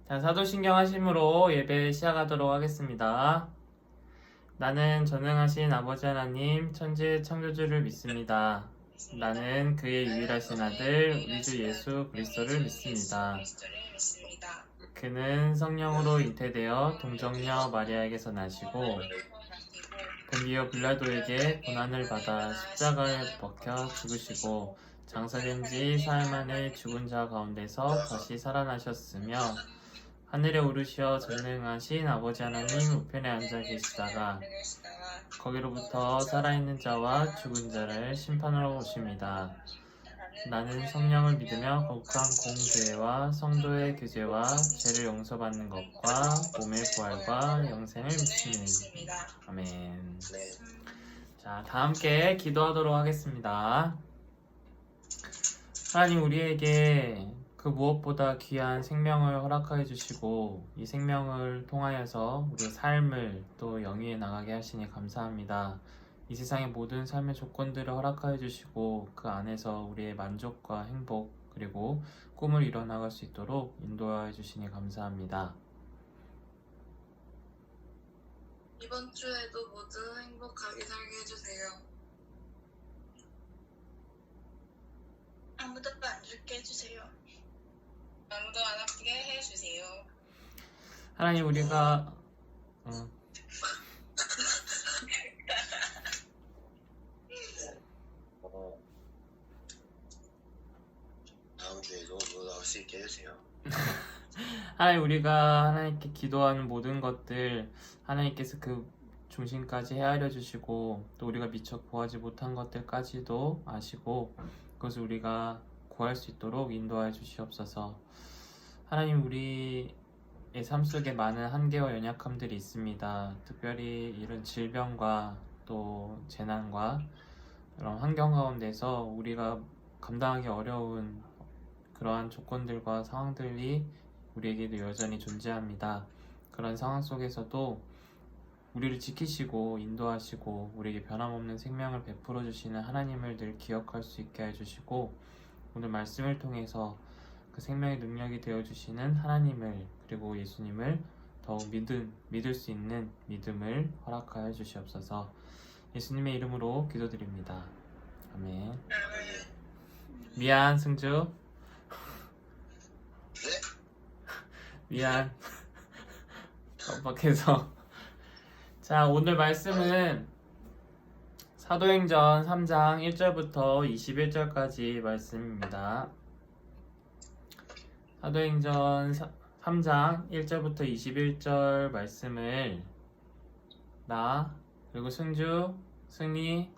자, 사도신경 하심으로 예배 시작하도록 하겠습니다. 나는 전능하신 아버지 하나님, 천지 창조주를 믿습니다. 나는 그의 유일하신 아들, 우리 주 예수 그리스도를 믿습니다. 그는 성령으로 잉태되어 동정녀 마리아에게서 나시고 본디오 빌라도에게 고난을 받아 십자가에 박혀 죽으시고 장사된 지 사흘 만에 죽은 자 가운데서 다시 살아나셨으며 하늘에 오르시어 전능하신 아버지 하나님 우편에 앉아 계시다가 거기로부터 살아있는 자와 죽은 자를 심판하러 오십니다. 나는 성령을 믿으며 거룩한 공교회와 성도의 교제와 죄를 용서받는 것과 몸의 부활과 영생을 믿습니다. 아멘. 자, 다 함께 기도하도록 하겠습니다. 하나님, 우리에게 그 무엇보다 귀한 생명을 허락하여 주시고 이 생명을 통하여서 우리의 삶을 또 영위해 나가게 하시니 감사합니다. 이 세상의 모든 삶의 조건들을 허락하여 주시고 그 안에서 우리의 만족과 행복 그리고 꿈을 이뤄나갈 수 있도록 인도하여 주시니 감사합니다. 이번 주에도 모두 행복하게 살게 해주세요. 아무도 안 죽게 해주세요. 아무도 안 아프게 해주세요. 하나님, 우리가 다음 주에도 뭐 나올 수 있게 해주세요. 하나님, 우리가 하나님께 기도하는 모든 것들 하나님께서 그 중심까지 헤아려 주시고 또 우리가 미처 구하지 못한 것들까지도 아시고 그것을 우리가 구할 수 있도록 인도하여 주시옵소서. 하나님, 우리의 삶 속에 많은 한계와 연약함들이 있습니다. 특별히 이런 질병과 또 재난과 이런 환경 가운데서 우리가 감당하기 어려운 그러한 조건들과 상황들이 우리에게도 여전히 존재합니다. 그런 상황 속에서도 우리를 지키시고 인도하시고 우리에게 변함없는 생명을 베풀어 주시는 하나님을 늘 기억할 수 있게 해주시고 오늘 말씀을 통해서 그 생명의 능력이 되어주시는 하나님을 그리고 예수님을 더욱 믿을 수 있는 믿음을 허락하여 주시옵소서. 예수님의 이름으로 기도드립니다. 아멘. 미안, 승주. 네? 미안. 깜빡해서. 자, 오늘 말씀은 사도행전 3장 1절부터 21절까지 말씀입니다. 사도행전 3장 1절부터 21절 말씀을 나, 그리고 승주, 승리,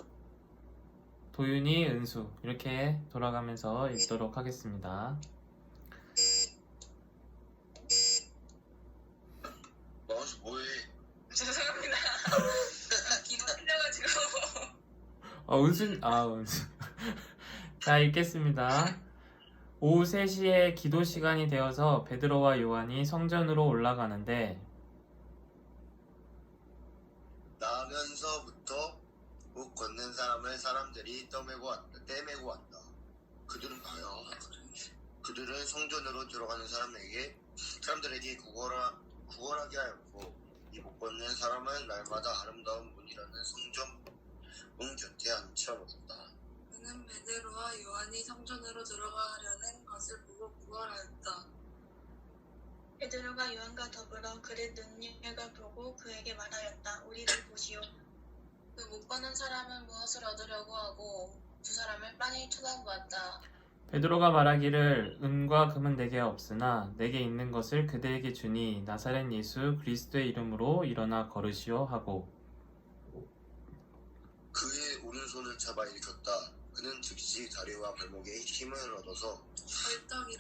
도윤이, 은수 이렇게 돌아가면서 읽도록 하겠습니다. 마우스 뭐해? 죄송합니다. 기도 틀려가지고. 은수. 자, 읽겠습니다. 오후 3시에 기도 시간이 되어서 베드로와 요한이 성전으로 올라가는데 나면서부터 못 걷는 사람을 사람들이 떼매고 왔다. 그들은 나야. 그들은 성전으로 들어가는 사람들에게 구걸하게 하였고 이 못 걷는 사람은 날마다 아름다운 문이라는 성전 문 곁에 앉혀놓았다. 그는 베드로와 요한이 성전으로 들어가려는 것을 보고 구걸하였다. 베드로가 요한과 더불어 그를 눈여겨보고 그에게 말하였다. 우리를 보시오. 그 못 가는 사람은 무엇을 얻으려고 하고 두 사람을 빤히 쳐다보았다. 베드로가 말하기를 은과 금은 내게 없으나 내게 있는 것을 그대에게 주니 나사렛 예수 그리스도의 이름으로 일어나 걸으시오 하고 그의 오른손을 잡아 일으켰다. 그는 즉시 다리와 발목에 힘을 얻어서 벌떡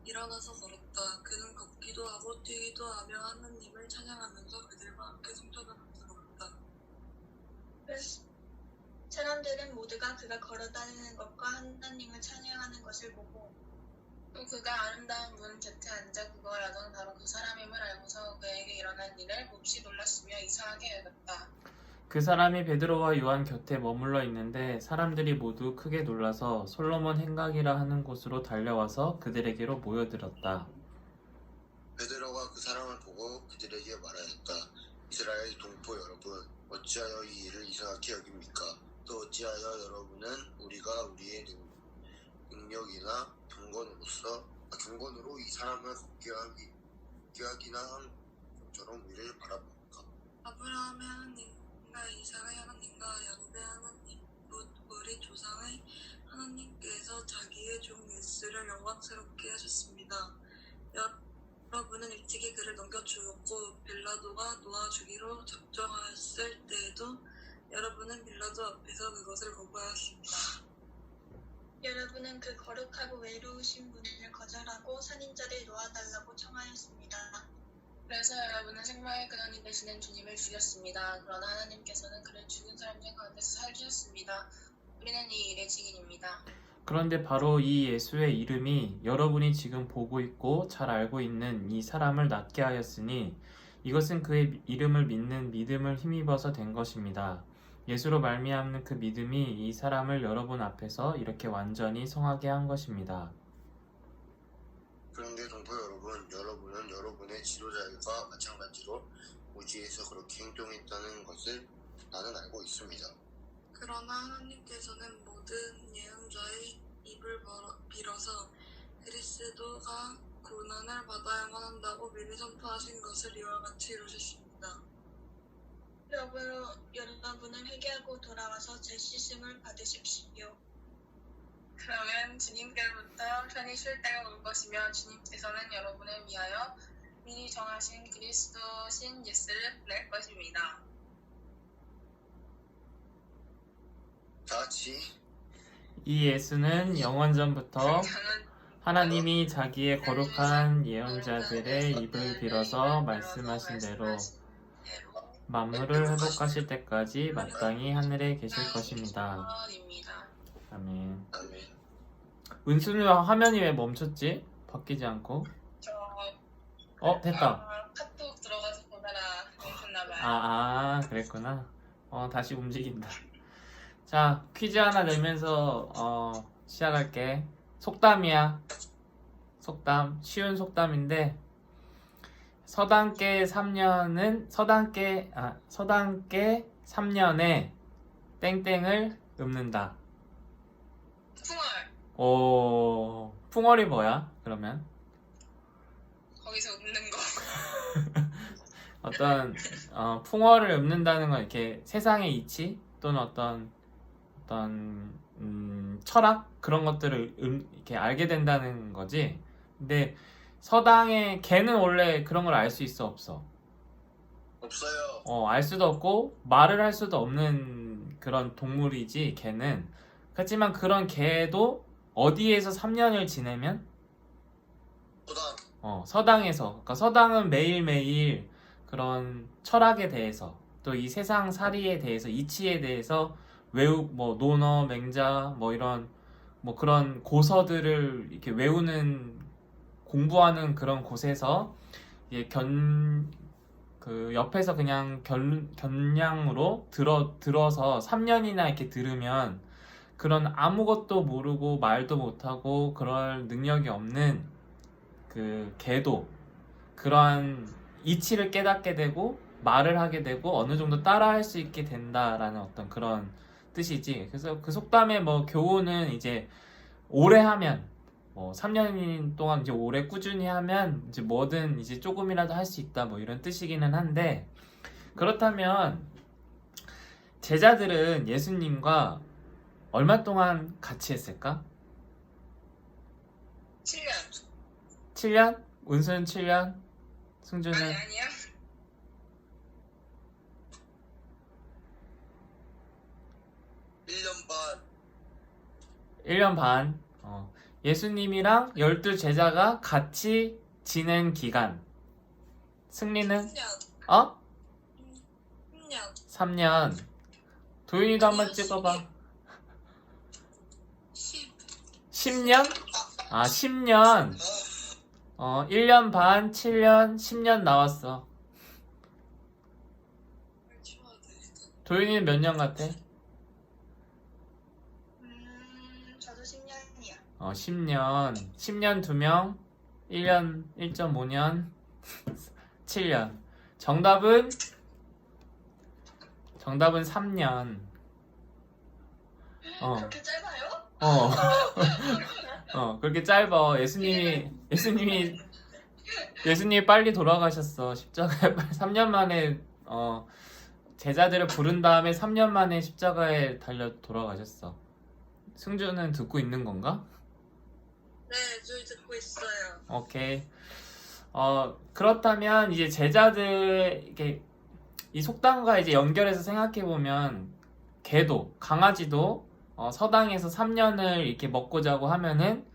일어나서 걸었다. 그는 걷기도 하고 뛰기도 하며 하나님을 찬양하면서 그들과 함께 성전으로 들어갔다. 사람들은 모두가 그가 걸어다니는 것과 하나님을 찬양하는 것을 보고 또 그가 아름다운 문 곁에 앉아 구걸하던 바로 그 사람임을 알고서 그에게 일어난 일을 몹시 놀랐으며 이상하게 여겼다. 그 사람이 베드로와 요한 곁에 머물러 있는데 사람들이 모두 크게 놀라서 솔로몬 행각이라 하는 곳으로 달려와서 그들에게로 모여들었다. 베드로가 하고 그들에게 말하였다. 이스라엘 동포 여러분, 어찌하여 이 일을 이상하게 여깁니까? 또 어찌하여 여러분은 우리가 우리의 능력이나 경건으로 이 사람을 걷게 하기나 한 것처럼 우리를 바라볼까? 아브라함의 하나님과 이삭의 하나님과 야곱의 하나님 곧 우리 조상의 하나님께서 자기의 종 예수를 영광스럽게 하셨습니다. 여러분은 일찍이 그를 넘겨주었고 빌라도가 놓아주기로 작정하였을 때에도 여러분은 빌라도 앞에서 그것을 거부하였습니다. 여러분은 그 거룩하고 외로우신 분을 거절하고 살인자를 놓아달라고 청하였습니다. 그래서 여러분은 생명의 근원이 되시는 주님을 죽였습니다. 그러나 하나님께서는 그를 죽은 사람들 가운데서 살리셨습니다. 우리는 이 일의 증인입니다. 그런데 바로 이 예수의 이름이 여러분이 지금 보고 있고 잘 알고 있는 이 사람을 낫게 하였으니 이것은 그의 이름을 믿는 믿음을 힘입어서 된 것입니다. 예수로 말미암는 그 믿음이 이 사람을 여러분 앞에서 이렇게 완전히 성하게 한 것입니다. 그런데 동포 여러분, 여러분은 여러분의 지도자들과 마찬가지로 무지해서 그렇게 행동했다는 것을 나는 알고 있습니다. 그러나 하나님께서는 모든 예언자의 입을 빌어서 그리스도가 고난을 받아야만 한다고 미리 선포하신 것을 이와 같이 이루셨습니다. 여러분은 회개하고 돌아와서 제 씻음을 받으십시오. 그러면 주님께로부터 편히 쉴 때가 올 것이며 주님께서는 여러분을 위하여 미리 정하신 그리스도신 예수를 보낼 것입니다. 다 같이 이 예수는 영원전부터 저는 하나님이 자기의 거룩한 예언자들의 입을 빌어서 말씀하신 대로 만물을 회복하실 때까지 마땅히 하늘에 계실 것입니다. 입니다. 아멘. 아멘. 은수는 화면이 왜 멈췄지? 바뀌지 않고. 됐다. 카톡 들어가서 보느라 멈췄나봐요. 그랬구나. 다시 움직인다. 자, 퀴즈 하나 내면서 시작할게. 속담이야. 속담. 쉬운 속담인데 서당계 3년에 땡땡을 읊는다. 풍월. 풍월이 뭐야? 그러면 거기서 웃는 거. 어떤 풍월을 읊는다는 건 이렇게 세상의 이치 또는 어떤 철학 그런 것들을 이렇게 알게 된다는 거지. 근데 서당의 개는 원래 그런 걸 알 수 있어, 없어? 없어요. 알 수도 없고 말을 할 수도 없는 그런 동물이지 개는. 그렇지만 그런 개도 어디에서 3년을 지내면 서당에서. 그러니까 서당은 매일매일 그런 철학에 대해서 또 이 세상 살이에 대해서 이치에 대해서 논어, 맹자 이런 그런 고서들을 이렇게 외우는 공부하는 그런 곳에서 그 옆에서 그냥 견량으로 들어서 3년이나 이렇게 들으면 그런 아무것도 모르고 말도 못하고 그럴 능력이 없는 그 개도 그러한 이치를 깨닫게 되고 말을 하게 되고 어느 정도 따라할 수 있게 된다라는 어떤 그런 뜻이지. 그래서 그 속담의 교훈은 이제 오래 하면 3년 동안 이제 오래 꾸준히 하면 이제 뭐든 이제 조금이라도 할 수 있다 이런 뜻이기는 한데, 그렇다면 제자들은 예수님과 얼마 동안 같이 했을까? 7년. 7년? 운수는 7년? 승주는? 아니야. 1년 반. 1년 반. 예수님이랑 12제자가 같이 지낸 기간. 승리는? 3년. 3년. 3년. 도윤이도 한번 찍어봐. 10년? 10년. 1년 반, 7년, 10년 나왔어. 도윤이는 몇 년 같아? 저도 10년이요. 10년. 10년 2명, 1년 1.5년, 7년. 정답은 3년. 그렇게 짧아요? 그렇게 짧아. 예수님이 빨리 돌아가셨어. 십자가에 3년 만에, 제자들을 부른 다음에 3년 만에 십자가에 달려 돌아가셨어. 승주는 듣고 있는 건가? 네, 저희 듣고 있어요. 오케이. 그렇다면 이제 제자들, 이렇게, 이 속담과 이제 연결해서 생각해보면, 개도, 강아지도, 서당에서 3년을 이렇게 먹고 자고 하면은,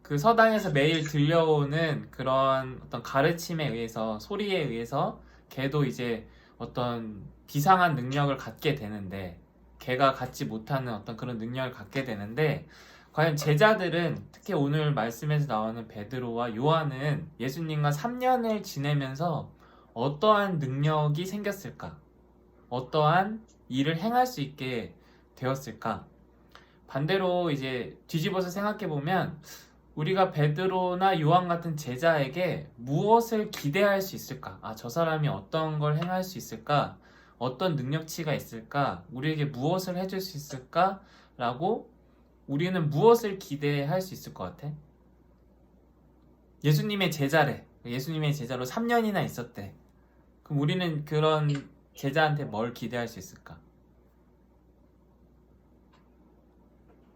그 서당에서 매일 들려오는 그런 어떤 가르침에 의해서, 소리에 의해서, 개도 이제 어떤 비상한 능력을 갖게 되는데, 개가 갖지 못하는 어떤 그런 능력을 갖게 되는데, 과연 제자들은 특히 오늘 말씀에서 나오는 베드로와 요한은 예수님과 3년을 지내면서 어떠한 능력이 생겼을까? 어떠한 일을 행할 수 있게 되었을까? 반대로 이제 뒤집어서 생각해 보면 우리가 베드로나 요한 같은 제자에게 무엇을 기대할 수 있을까? 저 사람이 어떤 걸 행할 수 있을까? 어떤 능력치가 있을까? 우리에게 무엇을 해줄 수 있을까? 라고 우리는 무엇을 기대할 수 있을 것 같아? 예수님의 제자래. 예수님의 제자로 3년이나 있었대. 그럼 우리는 그런 제자한테 뭘 기대할 수 있을까?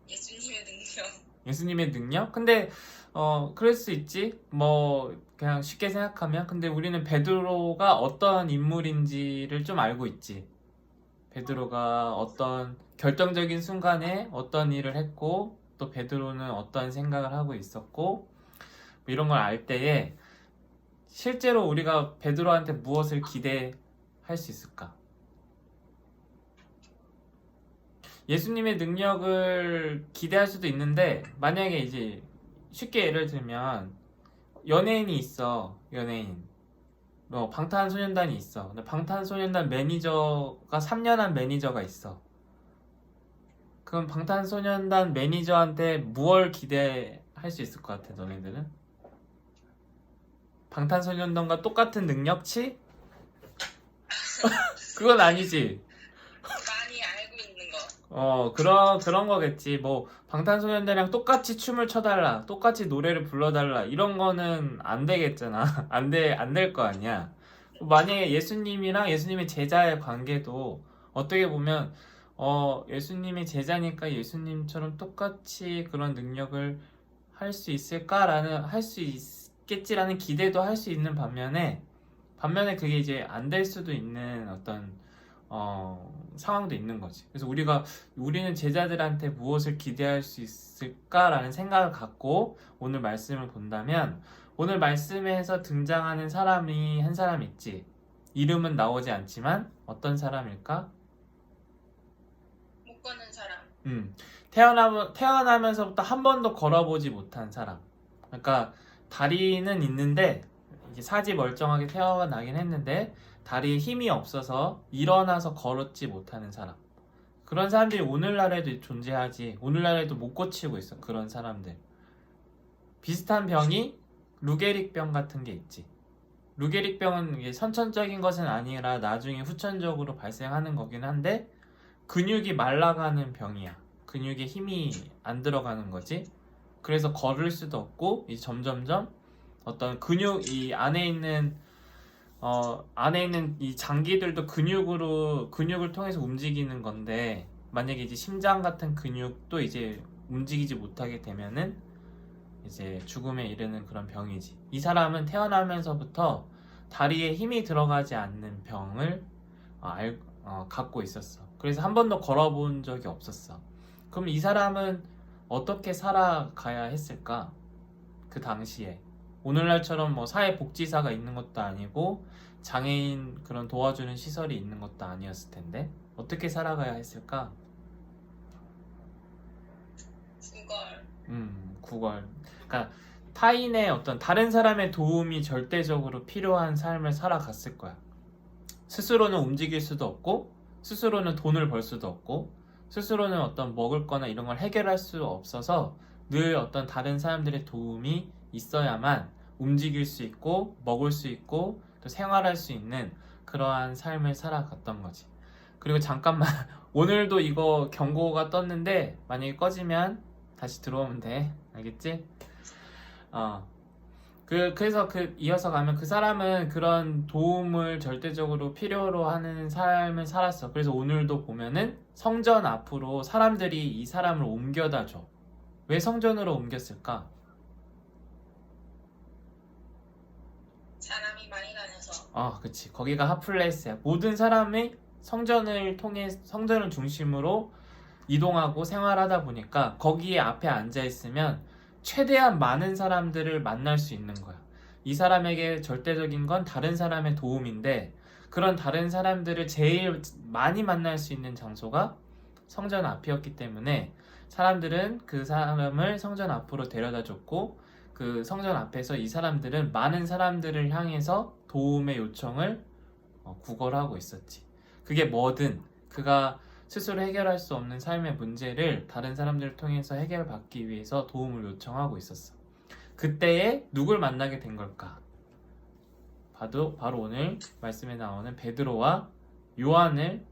예수님의 능력. 예수님의 능력? 근데 그럴 수 있지. 뭐 그냥 쉽게 생각하면. 근데 우리는 베드로가 어떤 인물인지를 좀 알고 있지. 베드로가 어떤 결정적인 순간에 어떤 일을 했고 또 베드로는 어떤 생각을 하고 있었고 뭐 이런 걸 알 때에 실제로 우리가 베드로한테 무엇을 기대할 수 있을까? 예수님의 능력을 기대할 수도 있는데 만약에 이제 쉽게 예를 들면 연예인이 있어. 연예인. 방탄소년단이 있어. 근데 방탄소년단 매니저가 3년 한 매니저가 있어. 그럼 방탄소년단 매니저한테 무얼 기대할 수 있을 것 같아, 너네들은? 방탄소년단과 똑같은 능력치? 그건 아니지. 많이 알고 있는 거. 그런 거겠지. 뭐, 방탄소년단이랑 똑같이 춤을 춰달라, 똑같이 노래를 불러달라, 이런 거는 안 되겠잖아. 안 될 거 아니야. 만약에 예수님이랑 예수님의 제자의 관계도 어떻게 보면, 예수님의 제자니까 예수님처럼 똑같이 그런 능력을 할 수 있겠지라는 기대도 할 수 있는 반면에 그게 이제 안 될 수도 있는 어떤 상황도 있는 거지. 그래서 우리는 제자들한테 무엇을 기대할 수 있을까라는 생각을 갖고 오늘 말씀을 본다면 오늘 말씀에서 등장하는 사람이 한 사람 있지. 이름은 나오지 않지만 어떤 사람일까? 못 걷는 사람. 태어나면서부터 한 번도 걸어보지 못한 사람. 그러니까 다리는 있는데 이제 사지 멀쩡하게 태어나긴 했는데 다리에 힘이 없어서 일어나서 걸었지 못하는 사람. 그런 사람들이 오늘날에도 존재하지. 오늘날에도 못 고치고 있어. 그런 사람들. 비슷한 병이 루게릭병 같은 게 있지. 루게릭병은 이게 선천적인 것은 아니라 나중에 후천적으로 발생하는 거긴 한데 근육이 말라가는 병이야. 근육에 힘이 안 들어가는 거지. 그래서 걸을 수도 없고 이제 점점점 어떤 이 안에 있는 이 장기들도 근육을 통해서 움직이는 건데 만약에 이제 심장 같은 근육도 이제 움직이지 못하게 되면은 이제 죽음에 이르는 그런 병이지. 이 사람은 태어나면서부터 다리에 힘이 들어가지 않는 병을 갖고 있었어. 그래서 한 번도 걸어본 적이 없었어. 그럼 이 사람은 어떻게 살아가야 했을까? 그 당시에. 오늘날처럼 뭐 사회복지사가 있는 것도 아니고 장애인 그런 도와주는 시설이 있는 것도 아니었을 텐데 어떻게 살아가야 했을까? 구걸. 그러니까 타인의 어떤 다른 사람의 도움이 절대적으로 필요한 삶을 살아갔을 거야. 스스로는 움직일 수도 없고 스스로는 돈을 벌 수도 없고 스스로는 어떤 먹을 거나 이런 걸 해결할 수 없어서 늘 어떤 다른 사람들의 도움이 있어야만 움직일 수 있고 먹을 수 있고 또 생활할 수 있는 그러한 삶을 살아갔던 거지. 그리고 잠깐만 오늘도 이거 경고가 떴는데 만약에 꺼지면 다시 들어오면 돼. 알겠지? 그래서 이어서 가면 그 사람은 그런 도움을 절대적으로 필요로 하는 삶을 살았어. 그래서 오늘도 보면은 성전 앞으로 사람들이 이 사람을 옮겨다 줘. 왜 성전으로 옮겼을까? 사람이 많이 다녀서. 그치. 거기가 핫플레이스야. 모든 사람이 성전을 중심으로 이동하고 생활하다 보니까 거기에 앞에 앉아 있으면 최대한 많은 사람들을 만날 수 있는 거야. 이 사람에게 절대적인 건 다른 사람의 도움인데 그런 다른 사람들을 제일 많이 만날 수 있는 장소가 성전 앞이었기 때문에 사람들은 그 사람을 성전 앞으로 데려다 줬고 그 성전 앞에서 이 사람들은 많은 사람들을 향해서 도움의 요청을 구걸하고 있었지. 그게 뭐든 그가 스스로 해결할 수 없는 삶의 문제를 다른 사람들을 통해서 해결받기 위해서 도움을 요청하고 있었어. 그때에 누굴 만나게 된 걸까? 바로 오늘 말씀에 나오는 베드로와 요한을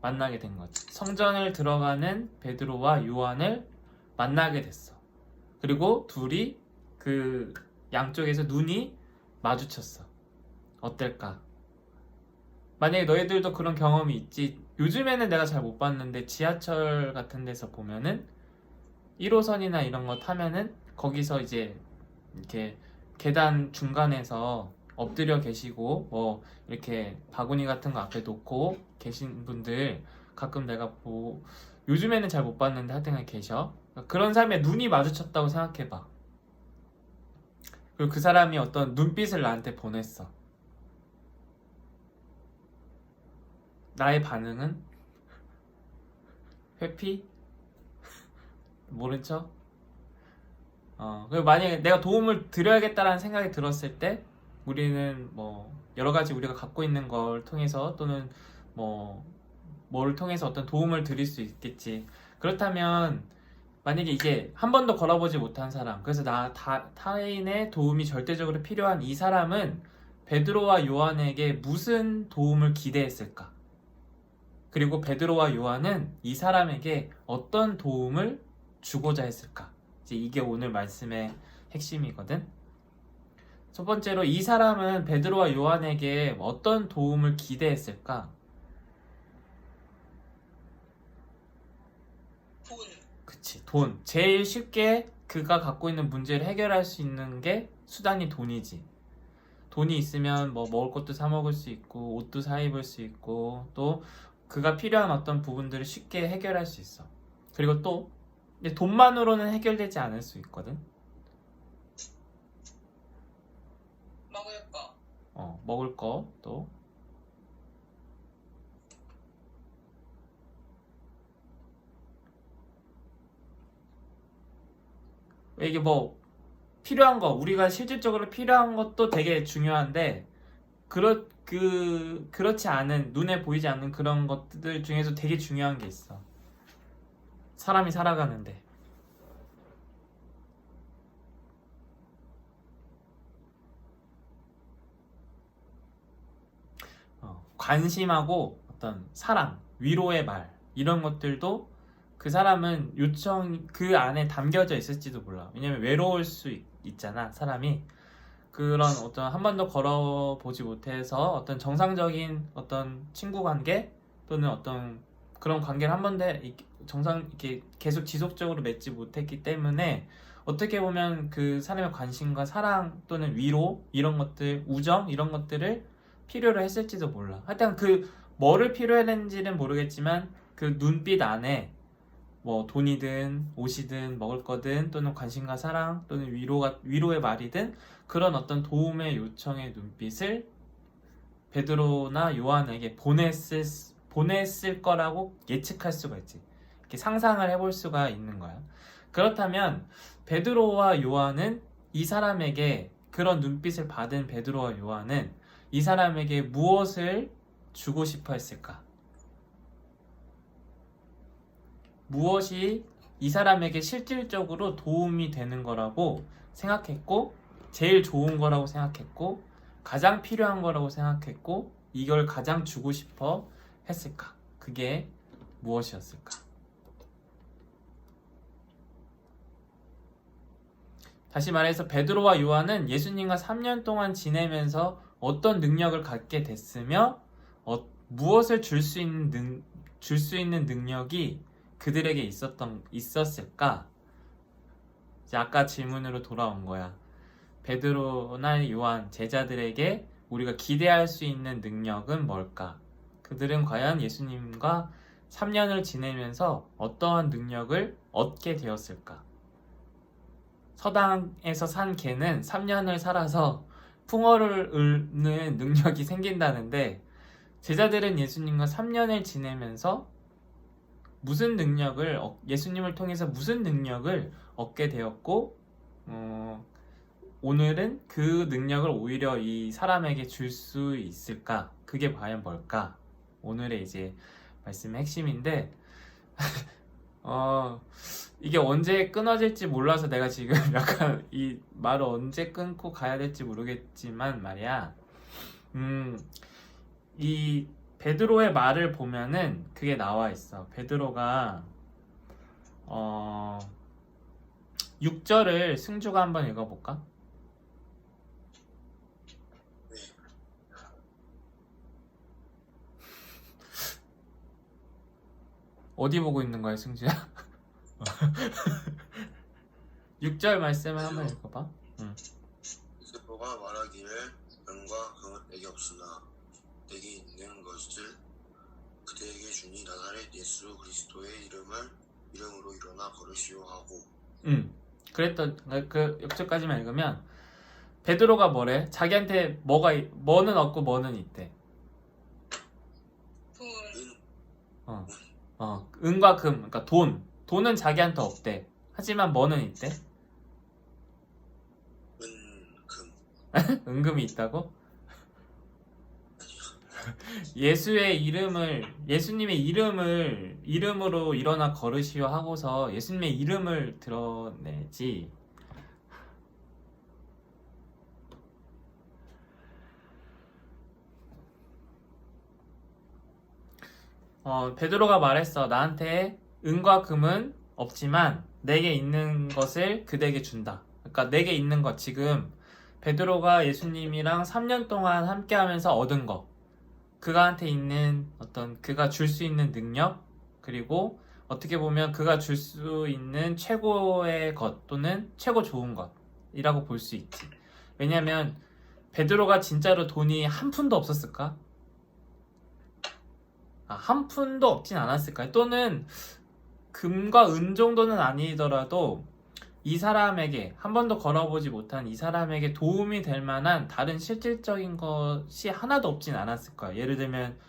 만나게 된 거지. 성전을 들어가는 베드로와 요한을 만나게 됐어. 그리고 둘이 그 양쪽에서 눈이 마주쳤어. 어떨까? 만약에 너희들도 그런 경험이 있지. 요즘에는 내가 잘 못 봤는데 지하철 같은 데서 보면은 1호선이나 이런 거 타면은 거기서 이제 이렇게 계단 중간에서 엎드려 계시고 뭐 이렇게 바구니 같은 거 앞에 놓고 계신 분들 가끔 내가 요즘에는 잘 못 봤는데 하여튼 계셔. 그런 사람의 눈이 마주쳤다고 생각해봐. 그리고 그 사람이 어떤 눈빛을 나한테 보냈어. 나의 반응은? 회피? 모른 척? 그리고 만약에 내가 도움을 드려야겠다라는 생각이 들었을 때 우리는 뭐 여러 가지 우리가 갖고 있는 걸 통해서 또는 뭐를 통해서 어떤 도움을 드릴 수 있겠지. 그렇다면 만약에 이게 한 번도 걸어보지 못한 사람, 그래서 타인의 도움이 절대적으로 필요한 이 사람은 베드로와 요한에게 무슨 도움을 기대했을까? 그리고 베드로와 요한은 이 사람에게 어떤 도움을 주고자 했을까? 이제 이게 오늘 말씀의 핵심이거든. 첫 번째로 이 사람은 베드로와 요한에게 어떤 도움을 기대했을까? 돈. 그치, 돈. 제일 쉽게 그가 갖고 있는 문제를 해결할 수 있는 게 수단이 돈이지. 돈이 있으면 뭐 먹을 것도 사 먹을 수 있고 옷도 사 입을 수 있고 또 그가 필요한 어떤 부분들을 쉽게 해결할 수 있어. 그리고 또 근데 돈만으로는 해결되지 않을 수 있거든. 먹을 거. 먹을 거 또 이게 뭐 필요한 거 우리가 실질적으로 필요한 것도 되게 중요한데 그렇지 않은 눈에 보이지 않는 그런 것들 중에서 되게 중요한 게 있어. 사람이 살아가는데 관심하고 어떤 사랑, 위로의 말 이런 것들도 그 사람은 그 안에 담겨져 있을지도 몰라. 왜냐면 외로울 수 있잖아 사람이. 그런 어떤 한 번도 걸어보지 못해서 어떤 정상적인 어떤 친구 관계 또는 어떤 그런 관계를 한 번도 이렇게 계속 지속적으로 맺지 못했기 때문에 어떻게 보면 그 사람의 관심과 사랑 또는 위로 이런 것들, 우정 이런 것들을 필요로 했을지도 몰라. 하여튼 뭐를 필요했는지는 모르겠지만 그 눈빛 안에 뭐 돈이든 옷이든 먹을 거든 또는 관심과 사랑 또는 위로의 말이든 그런 어떤 도움의 요청의 눈빛을 베드로나 요한에게 보냈을 거라고 예측할 수가 있지. 이렇게 상상을 해볼 수가 있는 거야. 그렇다면 베드로와 요한은 이 사람에게 그런 눈빛을 받은 베드로와 요한은 이 사람에게 무엇을 주고 싶어 했을까? 무엇이 이 사람에게 실질적으로 도움이 되는 거라고 생각했고 제일 좋은 거라고 생각했고 가장 필요한 거라고 생각했고 이걸 가장 주고 싶어 했을까? 그게 무엇이었을까? 다시 말해서 베드로와 요한은 예수님과 3년 동안 지내면서 어떤 능력을 갖게 됐으며 무엇을 줄 수 있는 능력이 그들에게 있었을까? 이제 아까 질문으로 돌아온 거야. 베드로나 요한 제자들에게 우리가 기대할 수 있는 능력은 뭘까? 그들은 과연 예수님과 3년을 지내면서 어떠한 능력을 얻게 되었을까? 서당에서 산 개는 3년을 살아서 풍어를 읊는 능력이 생긴다는데 제자들은 예수님과 3년을 지내면서 예수님을 통해서 무슨 능력을 얻게 되었고 오늘은 그 능력을 오히려 이 사람에게 줄 수 있을까? 그게 과연 뭘까? 오늘의 이제 말씀의 핵심인데 이게 언제 끊어질지 몰라서 내가 지금 약간 이 말을 언제 끊고 가야 될지 모르겠지만 말이야. 이 베드로의 말을 보면은 그게 나와 있어. 베드로가 6절을 승주가 한번 읽어볼까? 어디 보고 있는 거야, 승주야? 6절 말씀을 한번 읽어봐. 베드로가 말하기를 은과 금은 내게 없으나 내게 있는 것을 그대에게 주니 나사렛 예수 그리스도의 이름으로 일어나 걸으시오 하고. 그랬던 그 6절까지만 읽으면 베드로가 뭐래? 자기한테 뭐는 없고 뭐는 있대. 은과 금, 그러니까 돈은 자기한테 없대. 하지만 뭐는 있대? 은금이 있다고? 예수님의 이름으로 일어나 걸으시오 하고서 예수님의 이름을 드러내지. 베드로가 말했어. 나한테 은과 금은 없지만 내게 있는 것을 그대에게 준다. 그러니까 내게 있는 것, 지금 베드로가 예수님이랑 3년 동안 함께 하면서 얻은 것, 그가한테 있는 그가 줄 수 있는 능력, 그리고 어떻게 보면 그가 줄 수 있는 최고의 것 또는 최고 좋은 것이라고 볼 수 있지. 왜냐면 베드로가 진짜로 돈이 한 푼도 없었을까? 한 푼도 없진 않았을까요? 또는 금과 은 정도는 아니더라도 이 사람에게, 한 번도 걸어보지 못한 이 사람에게 도움이 될 만한 다른 실질적인 것이 하나도 없진 않았을 거야. 예를 들면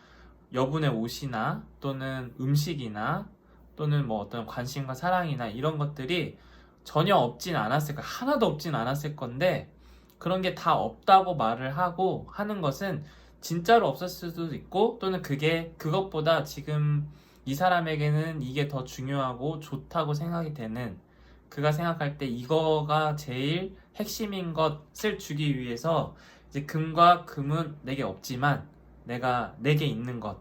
여분의 옷이나 또는 음식이나 또는 뭐 어떤 관심과 사랑이나 이런 것들이 전혀 없진 않았을 거야. 하나도 없진 않았을 건데 그런 게 다 없다고 말을 하고 하는 것은 진짜로 없었을 수도 있고, 또는 그것보다 지금 이 사람에게는 이게 더 중요하고 좋다고 생각이 되는, 그가 생각할 때 이거가 제일 핵심인 것을 주기 위해서 이제 금과 금은 내게 없지만 내게 있는 것,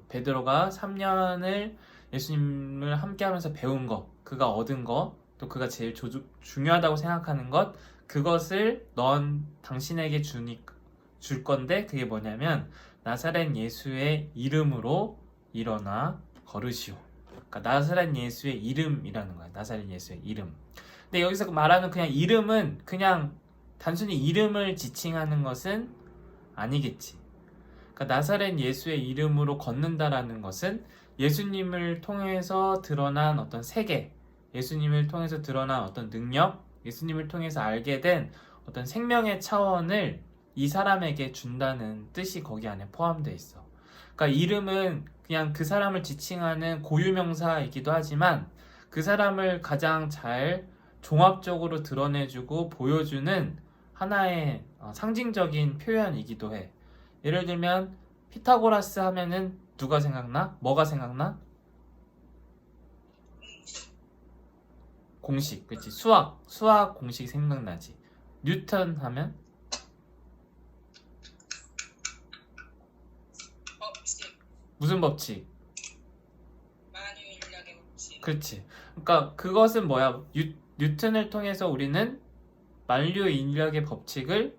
베드로가 3년을 예수님을 함께 하면서 배운 것, 그가 얻은 것, 또 그가 제일 중요하다고 생각하는 것, 그것을 넌 당신에게 줄 건데 그게 뭐냐면 나사렛 예수의 이름으로 일어나 걸으시오. 그러니까 나사렛 예수의 이름이라는 거야. 나사렛 예수의 이름. 근데 여기서 말하는 그냥 이름은 그냥 단순히 이름을 지칭하는 것은 아니겠지. 그러니까 나사렛 예수의 이름으로 걷는다라는 것은 예수님을 통해서 드러난 어떤 세계, 예수님을 통해서 드러난 어떤 능력, 예수님을 통해서 알게 된 어떤 생명의 차원을 이 사람에게 준다는 뜻이 거기 안에 포함되어 있어. 그러니까 이름은 그냥 그 사람을 지칭하는 고유명사이기도 하지만 그 사람을 가장 잘 종합적으로 드러내주고 보여주는 하나의 상징적인 표현이기도 해. 예를 들면 피타고라스 하면은 누가 생각나? 뭐가 생각나? 공식, 그치? 수학 공식 생각나지. 뉴턴 하면? 무슨 법칙? 만유인력의 법칙. 그렇지. 그러니까 그것은 뭐야? 뉴턴을 통해서 우리는 만유인력의 법칙을,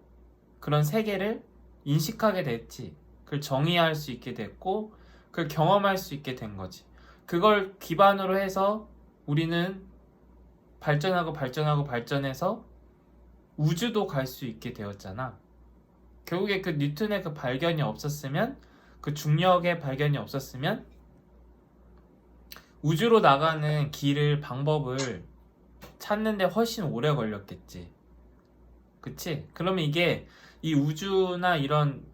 그런 세계를 인식하게 됐지. 그걸 정의할 수 있게 됐고 그걸 경험할 수 있게 된 거지. 그걸 기반으로 해서 우리는 발전해서 우주도 갈 수 있게 되었잖아. 결국에 그 뉴턴의 그 발견이 없었으면, 그 중력의 발견이 없었으면 우주로 나가는 방법을 찾는데 훨씬 오래 걸렸겠지. 그치? 그러면 이게 이 우주나 이런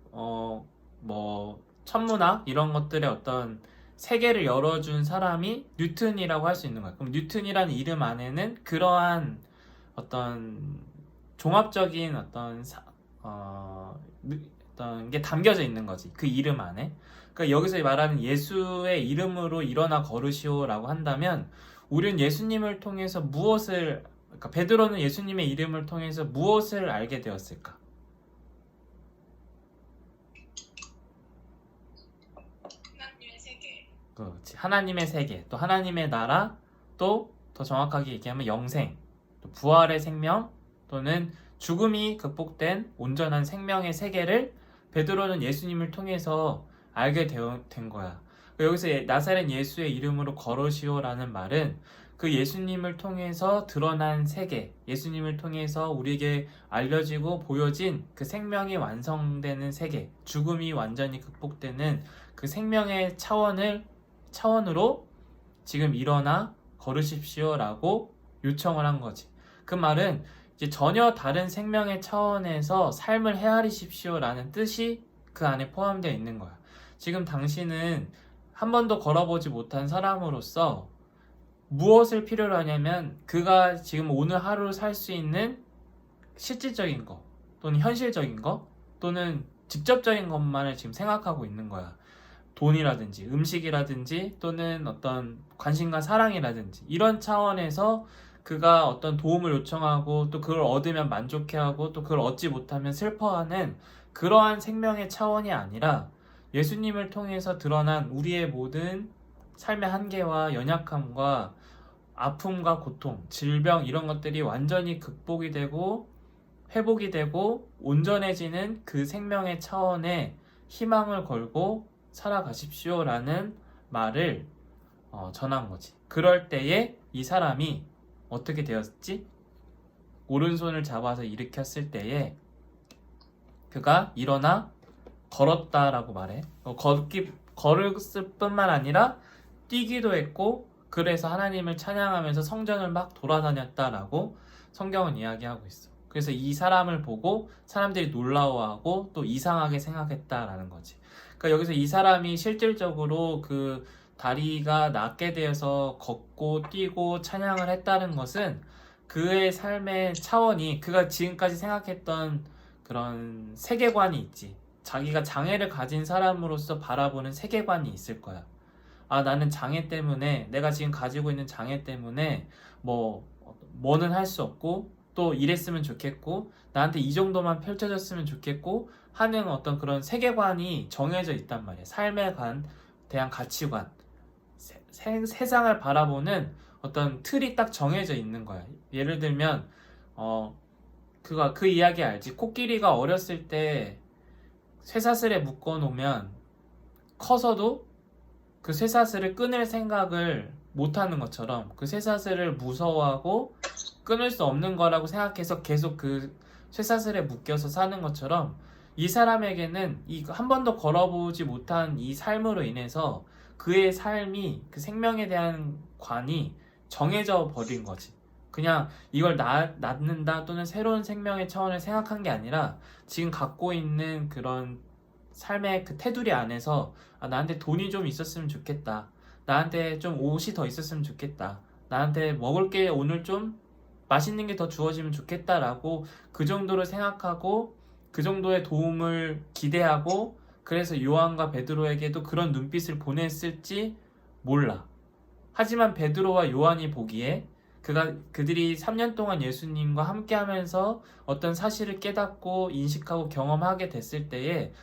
천문학 이런 것들의 어떤 세계를 열어준 사람이 뉴턴이라고 할 수 있는 거야. 그럼 뉴턴이라는 이름 안에는 그러한 어떤 종합적인 어떤 게 담겨져 있는 거지. 그 이름 안에. 그러니까 여기서 말하는 예수의 이름으로 일어나 걸으시오라고 한다면 우리는 예수님을 통해서 그러니까 베드로는 예수님의 이름을 통해서 무엇을 알게 되었을까? 하나님의 세계. 그렇지. 하나님의 세계, 또 하나님의 나라, 또 더 정확하게 얘기하면 영생, 또 부활의 생명, 또는 죽음이 극복된 온전한 생명의 세계를 베드로는 예수님을 통해서 알게 된 거야. 여기서 나사렛 예수의 이름으로 걸으시오라는 말은 그 예수님을 통해서 드러난 세계, 예수님을 통해서 우리에게 알려지고 보여진 그 생명이 완성되는 세계, 죽음이 완전히 극복되는 그 생명의 차원으로 지금 일어나 걸으십시오라고 요청을 한 거지. 그 말은 이제 전혀 다른 생명의 차원에서 삶을 헤아리십시오라는 뜻이 그 안에 포함되어 있는 거야. 지금 당신은 한 번도 걸어보지 못한 사람으로서 무엇을 필요로 하냐면 그가 지금 오늘 하루 살 수 있는 실질적인 거, 또는 현실적인 거, 또는 직접적인 것만을 지금 생각하고 있는 거야. 돈이라든지 음식이라든지 또는 어떤 관심과 사랑이라든지 이런 차원에서 그가 어떤 도움을 요청하고 또 그걸 얻으면 만족해하고 또 그걸 얻지 못하면 슬퍼하는 그러한 생명의 차원이 아니라 예수님을 통해서 드러난 우리의 모든 삶의 한계와 연약함과 아픔과 고통, 질병 이런 것들이 완전히 극복이 되고 회복이 되고 온전해지는 그 생명의 차원에 희망을 걸고 살아가십시오라는 말을 전한 거지. 그럴 때에 이 사람이 어떻게 되었지? 오른손을 잡아서 일으켰을 때에 그가 일어나 걸었다라고 말해. 걸었을 뿐만 아니라 뛰기도 했고 그래서 하나님을 찬양하면서 성전을 막 돌아다녔다라고 성경은 이야기하고 있어. 그래서 이 사람을 보고 사람들이 놀라워하고 또 이상하게 생각했다라는 거지. 그러니까 여기서 이 사람이 실질적으로 그 다리가 낫게 되어서 걷고 뛰고 찬양을 했다는 것은 그의 삶의 차원이 그가 지금까지 생각했던 그런 세계관이 있지. 자기가 장애를 가진 사람으로서 바라보는 세계관이 있을 거야. 아, 나는 장애 때문에, 내가 지금 가지고 있는 장애 때문에 뭐는 할 수 없고 또 이랬으면 좋겠고 나한테 이 정도만 펼쳐졌으면 좋겠고 하는 어떤 그런 세계관이 정해져 있단 말이야. 삶에 대한 가치관, 세상을 바라보는 어떤 틀이 딱 정해져 있는 거야. 예를 들면 그 이야기 알지? 코끼리가 어렸을 때 쇠사슬에 묶어 놓으면 커서도 그 쇠사슬을 끊을 생각을 못 하는 것처럼 그 쇠사슬을 무서워하고 끊을 수 없는 거라고 생각해서 계속 그 쇠사슬에 묶여서 사는 것처럼 이 사람에게는 한 번도 걸어보지 못한 이 삶으로 인해서 그의 삶이, 그 생명에 대한 관이 정해져 버린 거지. 그냥 이걸 낳는다 또는 새로운 생명의 차원을 생각한 게 아니라 지금 갖고 있는 그런 삶의 그 테두리 안에서 나한테 돈이 좀 있었으면 좋겠다. 나한테 좀 옷이 더 있었으면 좋겠다. 나한테 먹을 게 오늘 좀 맛있는 게 더 주어지면 좋겠다라고 그 정도로 생각하고 그 정도의 도움을 기대하고 그래서 요한과 베드로에게도 그런 눈빛을 보냈을지 몰라. 하지만 베드로와 요한이 보기에 그들이 3년 동안 예수님과 함께 하면서 어떤 사실을 깨닫고 인식하고 경험하게 됐을 때에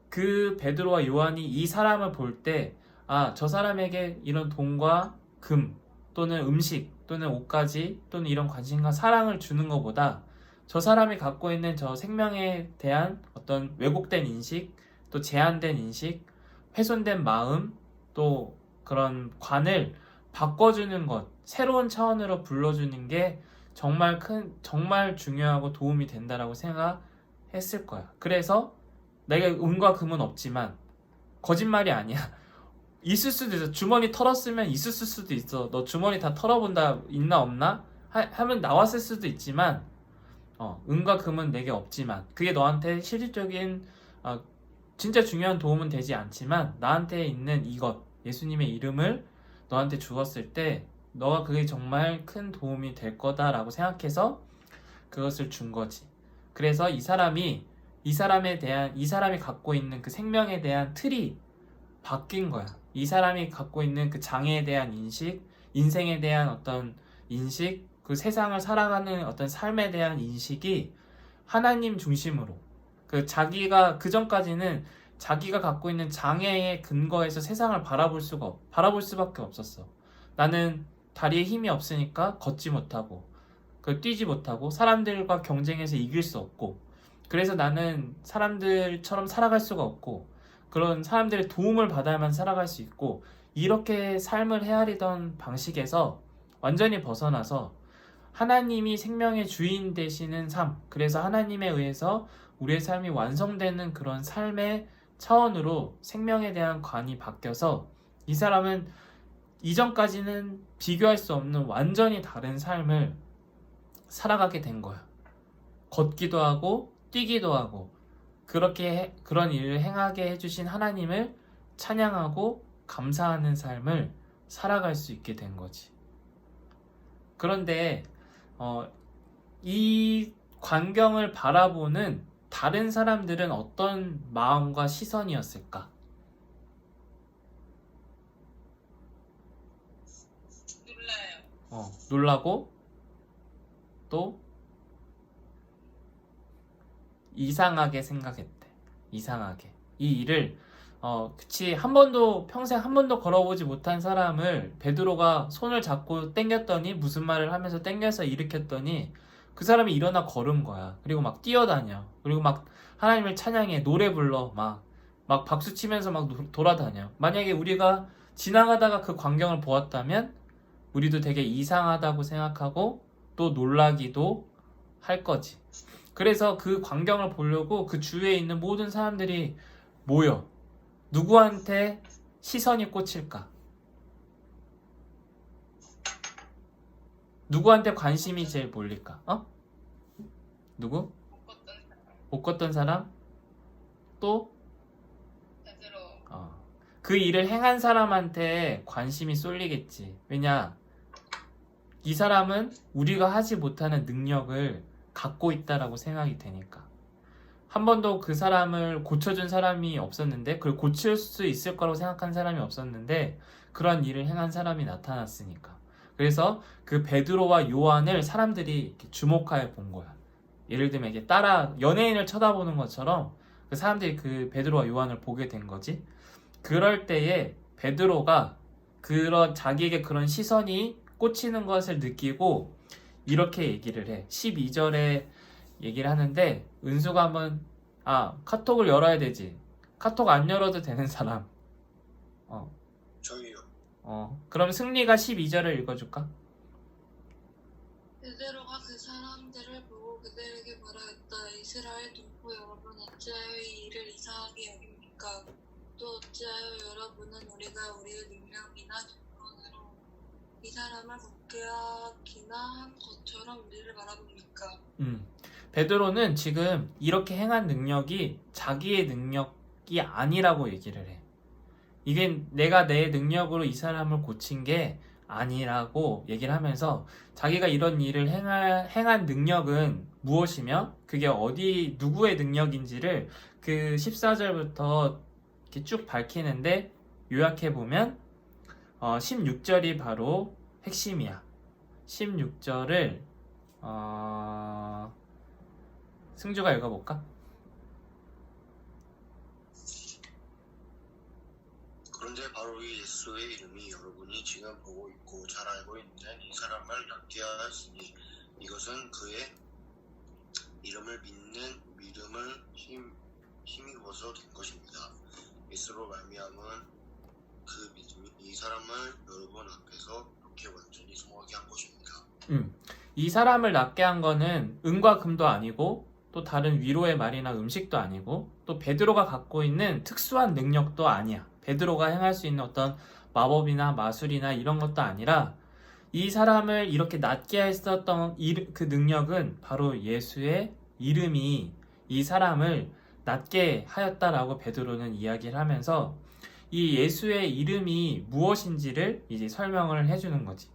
그 베드로와 요한이 이 사람을 볼 때, 아, 저 사람에게 이런 돈과 금 또는 음식 또는 옷까지 또는 이런 관심과 사랑을 주는 것보다 저 사람이 갖고 있는 저 생명에 대한 어떤 왜곡된 인식, 또 제한된 인식, 훼손된 마음, 또 그런 관을 바꿔주는 것, 새로운 차원으로 불러주는 게 정말 중요하고 도움이 된다라고 생각했을 거야. 그래서 내가 은과 금은 없지만, 거짓말이 아니야. 있을 수도 있어. 주머니 털었으면 있을 수도 있어. 너 주머니 다 털어본다, 있나 없나? 하면 나왔을 수도 있지만, 은과 금은 내게 없지만, 그게 너한테 실질적인, 진짜 중요한 도움은 되지 않지만, 나한테 있는 이것, 예수님의 이름을 너한테 주었을 때, 너가 그게 정말 큰 도움이 될 거다라고 생각해서 그것을 준 거지. 그래서 이 사람이 갖고 있는 그 생명에 대한 틀이 바뀐 거야. 이 사람이 갖고 있는 그 장애에 대한 인식, 인생에 대한 어떤 인식, 그 세상을 살아가는 어떤 삶에 대한 인식이 하나님 중심으로, 그 전까지는 자기가 갖고 있는 장애의 근거에서 세상을 바라볼 수밖에 없었어. 나는 다리에 힘이 없으니까 걷지 못하고, 뛰지 못하고, 사람들과 경쟁해서 이길 수 없고, 그래서 나는 사람들처럼 살아갈 수가 없고, 그런 사람들의 도움을 받아야만 살아갈 수 있고, 이렇게 삶을 헤아리던 방식에서 완전히 벗어나서 하나님이 생명의 주인 되시는 삶, 그래서 하나님에 의해서 우리의 삶이 완성되는 그런 삶의 차원으로 생명에 대한 관이 바뀌어서 이 사람은 이전까지는 비교할 수 없는 완전히 다른 삶을 살아가게 된 거야. 걷기도 하고 뛰기도 하고 그런 일을 행하게 해주신 하나님을 찬양하고 감사하는 삶을 살아갈 수 있게 된 거지. 그런데 이 광경을 바라보는 다른 사람들은 어떤 마음과 시선이었을까? 놀라요. 놀라고 또 이상하게 생각했대. 이상하게. 이 일을 그치, 평생 한 번도 걸어보지 못한 사람을 베드로가 손을 잡고 땡겼더니, 무슨 말을 하면서 땡겨서 일으켰더니 그 사람이 일어나 걸은 거야. 그리고 막 뛰어다녀. 그리고 막 하나님을 찬양해. 노래 불러. 막 박수 치면서 막 돌아다녀. 만약에 우리가 지나가다가 그 광경을 보았다면 우리도 되게 이상하다고 생각하고 또 놀라기도 할 거지. 그래서 그 광경을 보려고 그 주위에 있는 모든 사람들이 모여. 누구한테 시선이 꽂힐까? 누구한테 관심이 제일 몰릴까? 누구? 못 걷던 사람? 또? 베드로. 그 일을 행한 사람한테 관심이 쏠리겠지. 왜냐? 이 사람은 우리가 하지 못하는 능력을 갖고 있다라고 생각이 되니까. 한 번도 그 사람을 고쳐준 사람이 없었는데, 그걸 고칠 수 있을 거라고 생각한 사람이 없었는데, 그런 일을 행한 사람이 나타났으니까. 그래서 그 베드로와 요한을 사람들이 이렇게 주목하여 본 거야. 예를 들면 이게 연예인을 쳐다보는 것처럼 그 사람들이 그 베드로와 요한을 보게 된 거지. 그럴 때에 베드로가 자기에게 그런 시선이 꽂히는 것을 느끼고 이렇게 얘기를 해. 12절에 얘기를 하는데, 은수가 한번 카톡을 열어야 되지. 카톡 안 열어도 되는 사람. 저희요. 그럼 승리가 12절을 읽어줄까? 베드로가 그 사람들을 보고 그들에게 말하였다. 이스라엘 동포 여러분, 어찌하여 이 일을 이상하게 여깁니까? 또 어찌하여 여러분은 우리가 우리의 능력이나 조건으로 이 사람을 걷게 하기나 한 것처럼 우리를 바라봅니까? 베드로는 지금 이렇게 행한 능력이 자기의 능력이 아니라고 얘기를 해. 이게 내가 내 능력으로 이 사람을 고친 게 아니라고 얘기를 하면서, 자기가 이런 일을 행한 능력은 무엇이며 그게 누구의 능력인지를 그 14절부터 이렇게 쭉 밝히는데, 요약해보면 16절이 바로 핵심이야. 16절을 승주가 읽어볼까? 그런데 바로 이 예수의 이름이 여러분이 지금 보고 있고 잘 알고 있는 이 사람을 낫게 하였으니 이것은 그의 이름을 믿는 믿음을 힘입어서 된 것입니다. 예수로 말미암은 그 믿음이 이 사람을 여러분 앞에서 이렇게 완전히 성하게 한 것입니다. 이 사람을 낫게 한 거는 은과 금도 아니고 또 다른 위로의 말이나 음식도 아니고 또 베드로가 갖고 있는 특수한 능력도 아니야. 베드로가 행할 수 있는 어떤 마법이나 마술이나 이런 것도 아니라 이 사람을 이렇게 낫게 했었던 그 능력은 바로 예수의 이름이 이 사람을 낫게 하였다라고 베드로는 이야기를 하면서 이 예수의 이름이 무엇인지를 이제 설명을 해주는 거지.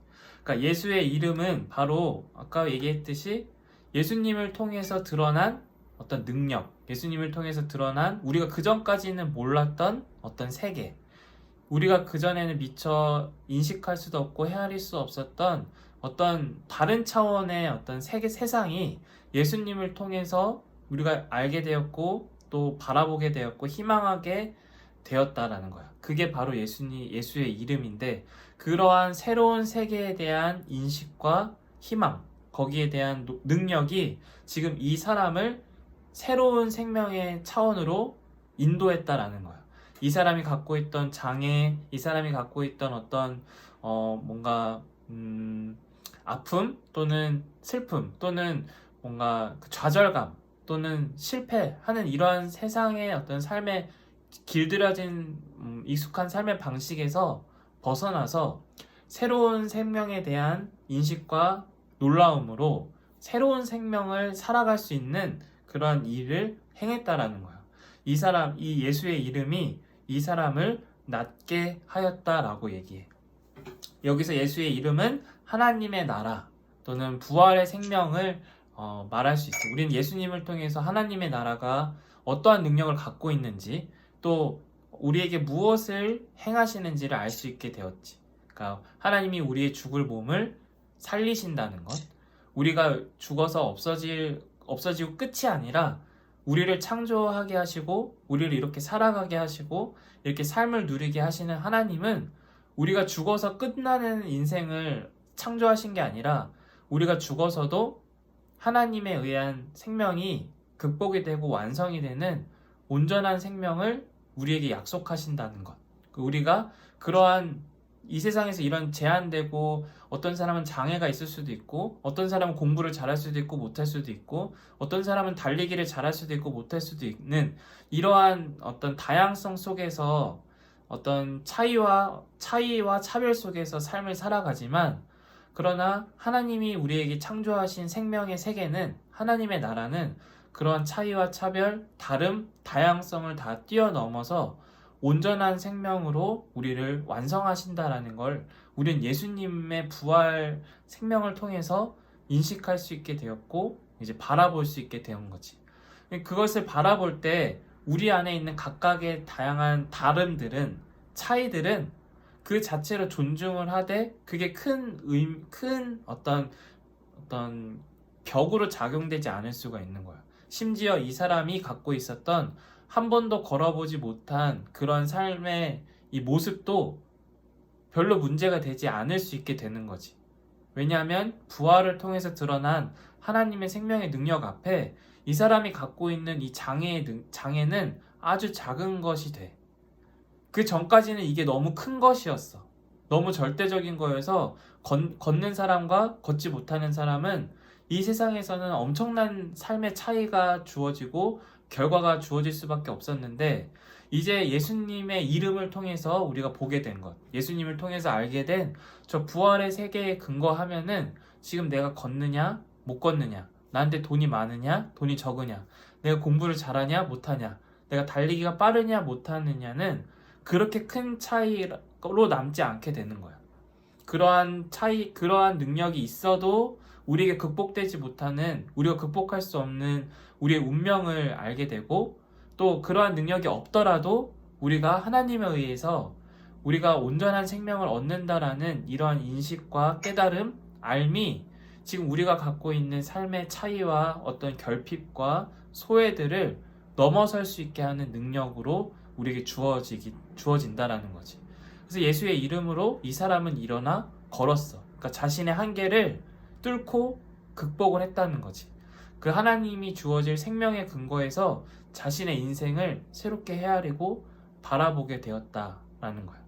그러니까 예수의 이름은 바로 아까 얘기했듯이 예수님을 통해서 드러난 어떤 능력, 예수님을 통해서 드러난 우리가 그전까지는 몰랐던 어떤 세계, 우리가 그전에는 미처 인식할 수도 없고 헤아릴 수 없었던 어떤 다른 차원의 어떤 세상이 예수님을 통해서 우리가 알게 되었고 또 바라보게 되었고 희망하게 되었다라는 거야. 그게 바로 예수의 이름인데 그러한 새로운 세계에 대한 인식과 희망, 거기에 대한 능력이 지금 이 사람을 새로운 생명의 차원으로 인도했다라는 거야. 이 사람이 갖고 있던 장애, 이 사람이 갖고 있던 어떤 뭔가 아픔 또는 슬픔 또는 뭔가 좌절감 또는 실패하는 이러한 세상의 어떤 삶의 길들여진 익숙한 삶의 방식에서 벗어나서 새로운 생명에 대한 인식과 놀라움으로 새로운 생명을 살아갈 수 있는 그러한 일을 행했다라는 거야. 이 예수의 이름이 이 사람을 낫게 하였다라고 얘기해. 여기서 예수의 이름은 하나님의 나라 또는 부활의 생명을 말할 수 있어. 우리는 예수님을 통해서 하나님의 나라가 어떠한 능력을 갖고 있는지 또 우리에게 무엇을 행하시는지를 알 수 있게 되었지. 그러니까 하나님이 우리의 죽을 몸을 살리신다는 것, 우리가 죽어서 없어지고 끝이 아니라 우리를 창조하게 하시고 우리를 이렇게 살아가게 하시고 이렇게 삶을 누리게 하시는 하나님은 우리가 죽어서 끝나는 인생을 창조하신 게 아니라 우리가 죽어서도 하나님에 의한 생명이 극복이 되고 완성이 되는 온전한 생명을 우리에게 약속하신다는 것. 우리가 그러한 이 세상에서 이런 제한되고 어떤 사람은 장애가 있을 수도 있고 어떤 사람은 공부를 잘할 수도 있고 못할 수도 있고 어떤 사람은 달리기를 잘할 수도 있고 못할 수도 있는 이러한 어떤 다양성 속에서 어떤 차이와 차별 속에서 삶을 살아가지만 그러나 하나님이 우리에게 창조하신 생명의 세계는 하나님의 나라는 그러한 차이와 차별, 다름, 다양성을 다 뛰어넘어서 온전한 생명으로 우리를 완성하신다라는 걸 우린 예수님의 부활 생명을 통해서 인식할 수 있게 되었고 이제 바라볼 수 있게 된 거지. 그것을 바라볼 때 우리 안에 있는 각각의 다양한 다름들은 차이들은 그 자체로 존중을 하되 그게 큰 어떤 벽으로 작용되지 않을 수가 있는 거야. 심지어 이 사람이 갖고 있었던 한 번도 걸어보지 못한 그런 삶의 이 모습도 별로 문제가 되지 않을 수 있게 되는 거지. 왜냐하면 부활을 통해서 드러난 하나님의 생명의 능력 앞에 이 사람이 갖고 있는 이 장애는 아주 작은 것이 돼. 그 전까지는 이게 너무 큰 것이었어. 너무 절대적인 거여서 걷는 사람과 걷지 못하는 사람은 이 세상에서는 엄청난 삶의 차이가 주어지고 결과가 주어질 수밖에 없었는데 이제 예수님의 이름을 통해서 우리가 보게 된 것, 예수님을 통해서 알게 된 저 부활의 세계에 근거하면은 지금 내가 걷느냐 못 걷느냐, 나한테 돈이 많으냐 돈이 적으냐, 내가 공부를 잘하냐 못하냐, 내가 달리기가 빠르냐 못하느냐는 그렇게 큰 차이로 남지 않게 되는 거야. 그러한 능력이 있어도 우리에게 극복되지 못하는, 우리가 극복할 수 없는 우리의 운명을 알게 되고 또 그러한 능력이 없더라도 우리가 하나님에 의해서 우리가 온전한 생명을 얻는다라는 이러한 인식과 깨달음, 알미 지금 우리가 갖고 있는 삶의 차이와 어떤 결핍과 소외들을 넘어설 수 있게 하는 능력으로 우리에게 주어진다라는 거지. 그래서 예수의 이름으로 이 사람은 일어나 걸었어. 그러니까 자신의 한계를 뚫고 극복을 했다는 거지. 그 하나님이 주어질 생명의 근거에서 자신의 인생을 새롭게 헤아리고 바라보게 되었다라는 거야.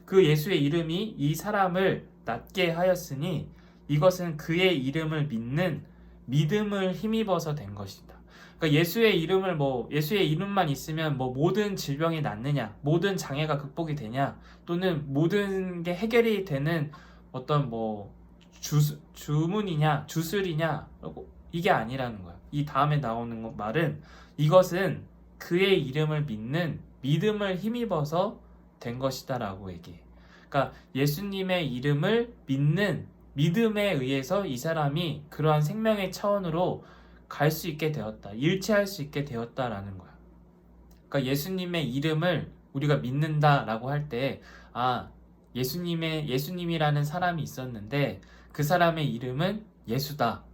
그 예수의 이름이 이 사람을 낫게 하였으니 이것은 그의 이름을 믿는 믿음을 힘입어서 된 것이다. 그러니까 예수의 이름만 있으면 모든 질병이 낫느냐, 모든 장애가 극복이 되냐, 또는 모든 게 해결이 되는 어떤 주문이냐, 주술이냐, 이게 아니라는 거야. 이 다음에 나오는 말은 이것은 그의 이름을 믿는 믿음을 힘입어서 된 것이다라고 얘기해. 그러니까 예수님의 이름을 믿는 믿음에 의해서 이 사람이 그러한 생명의 차원으로 갈 수 있게 되었다. 일치할 수 있게 되었다라는 거야. 그러니까 예수님의 이름을 우리가 믿는다라고 할 때, 예수님이라는 사람이 있었는데 그 사람의 이름은 예수다.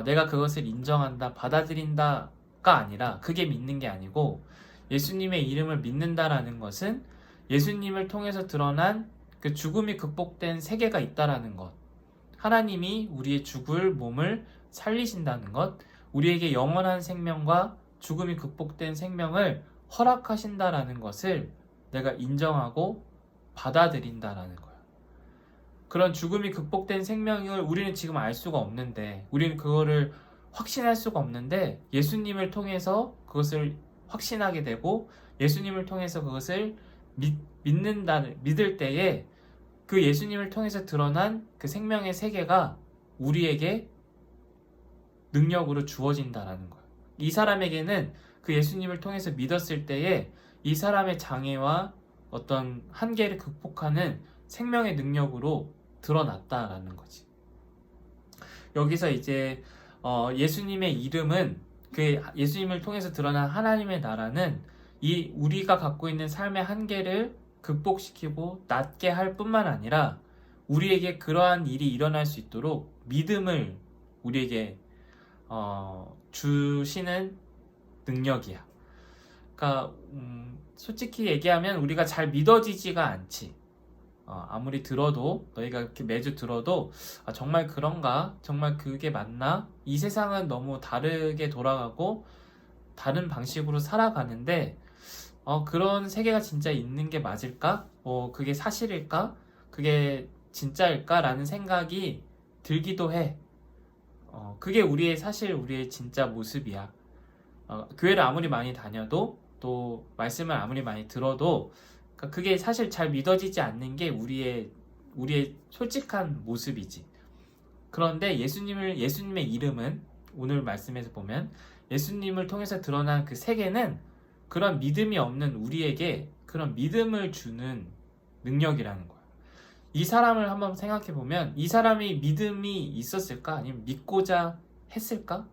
내가 그것을 인정한다, 받아들인다가 아니라, 그게 믿는 게 아니고, 예수님의 이름을 믿는다라는 것은 예수님을 통해서 드러난 그 죽음이 극복된 세계가 있다라는 것, 하나님이 우리의 죽을 몸을 살리신다는 것, 우리에게 영원한 생명과 죽음이 극복된 생명을 허락하신다라는 것을 내가 인정하고 받아들인다라는 거야. 그런 죽음이 극복된 생명을 우리는 지금 알 수가 없는데, 우리는 그거를 확신할 수가 없는데, 예수님을 통해서 그것을 확신하게 되고, 예수님을 통해서 그것을 믿을 때에 그 예수님을 통해서 드러난 그 생명의 세계가 우리에게 능력으로 주어진다라는 거야. 이 사람에게는 그 예수님을 통해서 믿었을 때에 이 사람의 장애와 어떤 한계를 극복하는 생명의 능력으로 드러났다라는 거지. 여기서 이제 예수님의 이름은, 그 예수님을 통해서 드러난 하나님의 나라는 이 우리가 갖고 있는 삶의 한계를 극복시키고 낫게 할 뿐만 아니라 우리에게 그러한 일이 일어날 수 있도록 믿음을 우리에게 주시는 능력이야. 그러니까 솔직히 얘기하면 우리가 잘 믿어지지가 않지. 아무리 들어도, 너희가 이렇게 매주 들어도 정말 그런가? 정말 그게 맞나? 이 세상은 너무 다르게 돌아가고 다른 방식으로 살아가는데 그런 세계가 진짜 있는 게 맞을까? 그게 사실일까? 그게 진짜일까? 라는 생각이 들기도 해. 그게 우리의 진짜 모습이야. 교회를 아무리 많이 다녀도, 또 말씀을 아무리 많이 들어도, 그게 사실 잘 믿어지지 않는 게 우리의 솔직한 모습이지. 그런데 예수님의 이름은, 오늘 말씀에서 보면 예수님을 통해서 드러난 그 세계는 그런 믿음이 없는 우리에게 그런 믿음을 주는 능력이라는 거야. 이 사람을 한번 생각해 보면, 이 사람이 믿음이 있었을까? 아니면 믿고자 했을까?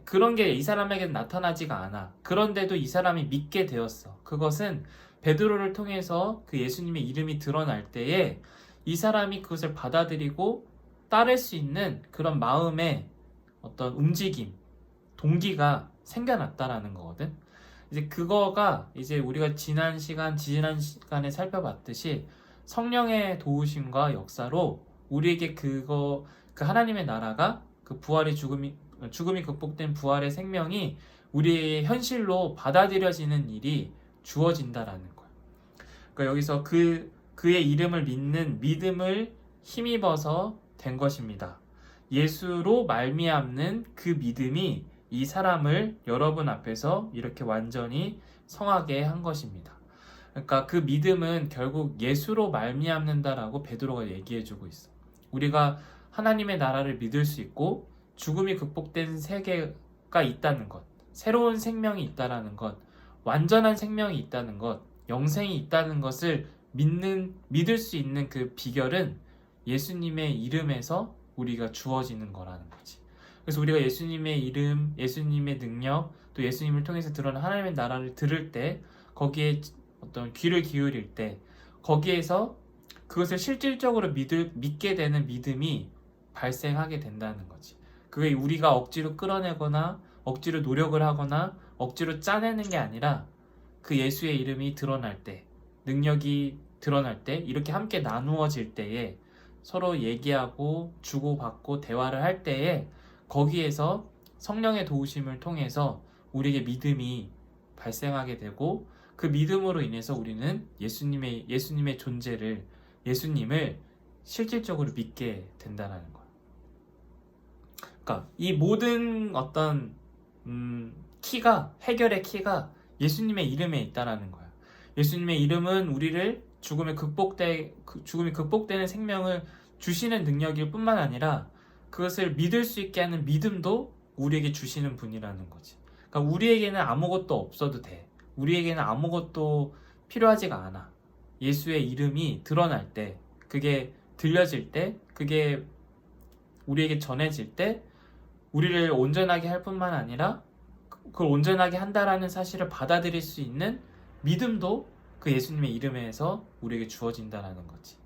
그런 게 이 사람에게는 나타나지가 않아. 그런데도 이 사람이 믿게 되었어. 그것은 베드로를 통해서 그 예수님의 이름이 드러날 때에 이 사람이 그것을 받아들이고 따를 수 있는 그런 마음의 어떤 움직임, 동기가 생겨났다라는 거거든. 이제 그거가 이제 우리가 지난 시간에 살펴봤듯이 성령의 도우심과 역사로 우리에게 그 하나님의 나라가, 그 죽음이 극복된 부활의 생명이 우리의 현실로 받아들여지는 일이 주어진다라는 거야. 그러니까 여기서 그의 이름을 믿는 믿음을 힘입어서 된 것입니다. 예수로 말미암는 그 믿음이 이 사람을 여러분 앞에서 이렇게 완전히 성하게 한 것입니다. 그러니까 그 믿음은 결국 예수로 말미암는다라고 베드로가 얘기해주고 있어. 우리가 하나님의 나라를 믿을 수 있고 죽음이 극복된 세계가 있다는 것, 새로운 생명이 있다는 것, 완전한 생명이 있다는 것, 영생이 있다는 것을 믿을 수 있는 그 비결은 예수님의 이름에서 우리가 주어지는 거라는 거지. 그래서 우리가 예수님의 이름, 예수님의 능력, 또 예수님을 통해서 드러난 하나님의 나라를 들을 때, 거기에 어떤 귀를 기울일 때, 거기에서 그것을 실질적으로 믿게 되는 믿음이 발생하게 된다는 거지. 그게 우리가 억지로 끌어내거나 억지로 노력을 하거나 억지로 짜내는 게 아니라 그 예수의 이름이 드러날 때, 능력이 드러날 때, 이렇게 함께 나누어질 때에 서로 얘기하고 주고받고 대화를 할 때에 거기에서 성령의 도우심을 통해서 우리에게 믿음이 발생하게 되고 그 믿음으로 인해서 우리는 예수님의 존재를, 예수님을 실질적으로 믿게 된다는 거예요. 그러니까 이 모든 어떤 해결의 키가 예수님의 이름에 있다라는 거예요. 예수님의 이름은 우리를 죽음이 극복되는 생명을 주시는 능력일 뿐만 아니라 그것을 믿을 수 있게 하는 믿음도 우리에게 주시는 분이라는 거지. 그러니까 우리에게는 아무것도 없어도 돼. 우리에게는 아무것도 필요하지가 않아. 예수의 이름이 드러날 때, 그게 들려질 때, 그게 우리에게 전해질 때 우리를 온전하게 할 뿐만 아니라 그걸 온전하게 한다라는 사실을 받아들일 수 있는 믿음도 그 예수님의 이름에서 우리에게 주어진다라는 거지.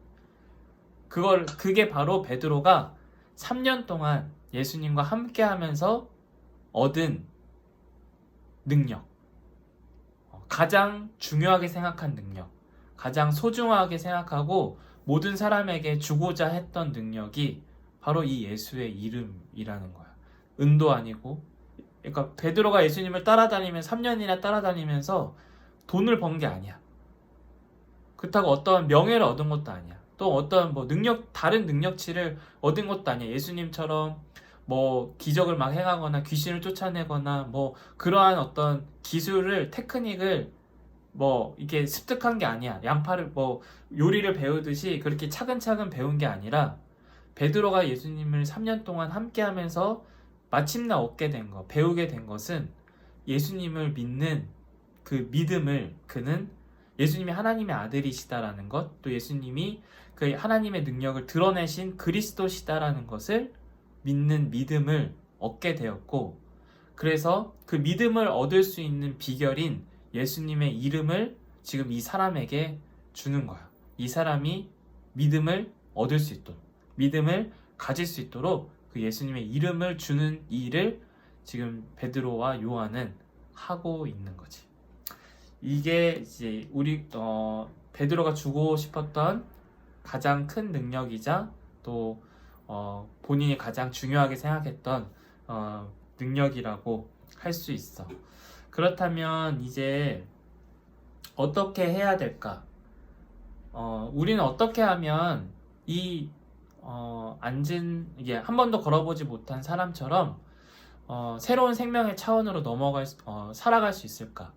그게 바로 베드로가 3년 동안 예수님과 함께 하면서 얻은 능력. 가장 중요하게 생각한 능력. 가장 소중하게 생각하고 모든 사람에게 주고자 했던 능력이 바로 이 예수의 이름이라는 거야. 은도 아니고. 그러니까 베드로가 예수님을 3년이나 따라다니면서 돈을 번 게 아니야. 그렇다고 어떠한 명예를 얻은 것도 아니야. 또 어떠한 다른 능력치를 얻은 것도 아니야. 예수님처럼 기적을 막 행하거나 귀신을 쫓아내거나 그러한 어떤 테크닉을 이게 습득한 게 아니야. 양파를 요리를 배우듯이 그렇게 차근차근 배운 게 아니라 베드로가 예수님을 3년 동안 함께 하면서 마침내 배우게 된 것은 예수님을 믿는 그 믿음을 그는 예수님이 하나님의 아들이시다라는 것, 또 예수님이 그 하나님의 능력을 드러내신 그리스도시다라는 것을 믿는 믿음을 얻게 되었고, 그래서 그 믿음을 얻을 수 있는 비결인 예수님의 이름을 지금 이 사람에게 주는 거야. 이 사람이 믿음을 얻을 수 있도록, 믿음을 가질 수 있도록 그 예수님의 이름을 주는 이 일을 지금 베드로와 요한은 하고 있는 거지. 이게 이제 베드로가 주고 싶었던 가장 큰 능력이자 또 본인이 가장 중요하게 생각했던 능력이라고 할 수 있어. 그렇다면 이제 어떻게 해야 될까? 우리는 어떻게 하면 이게 한 번도 걸어보지 못한 사람처럼 새로운 생명의 차원으로 살아갈 수 있을까?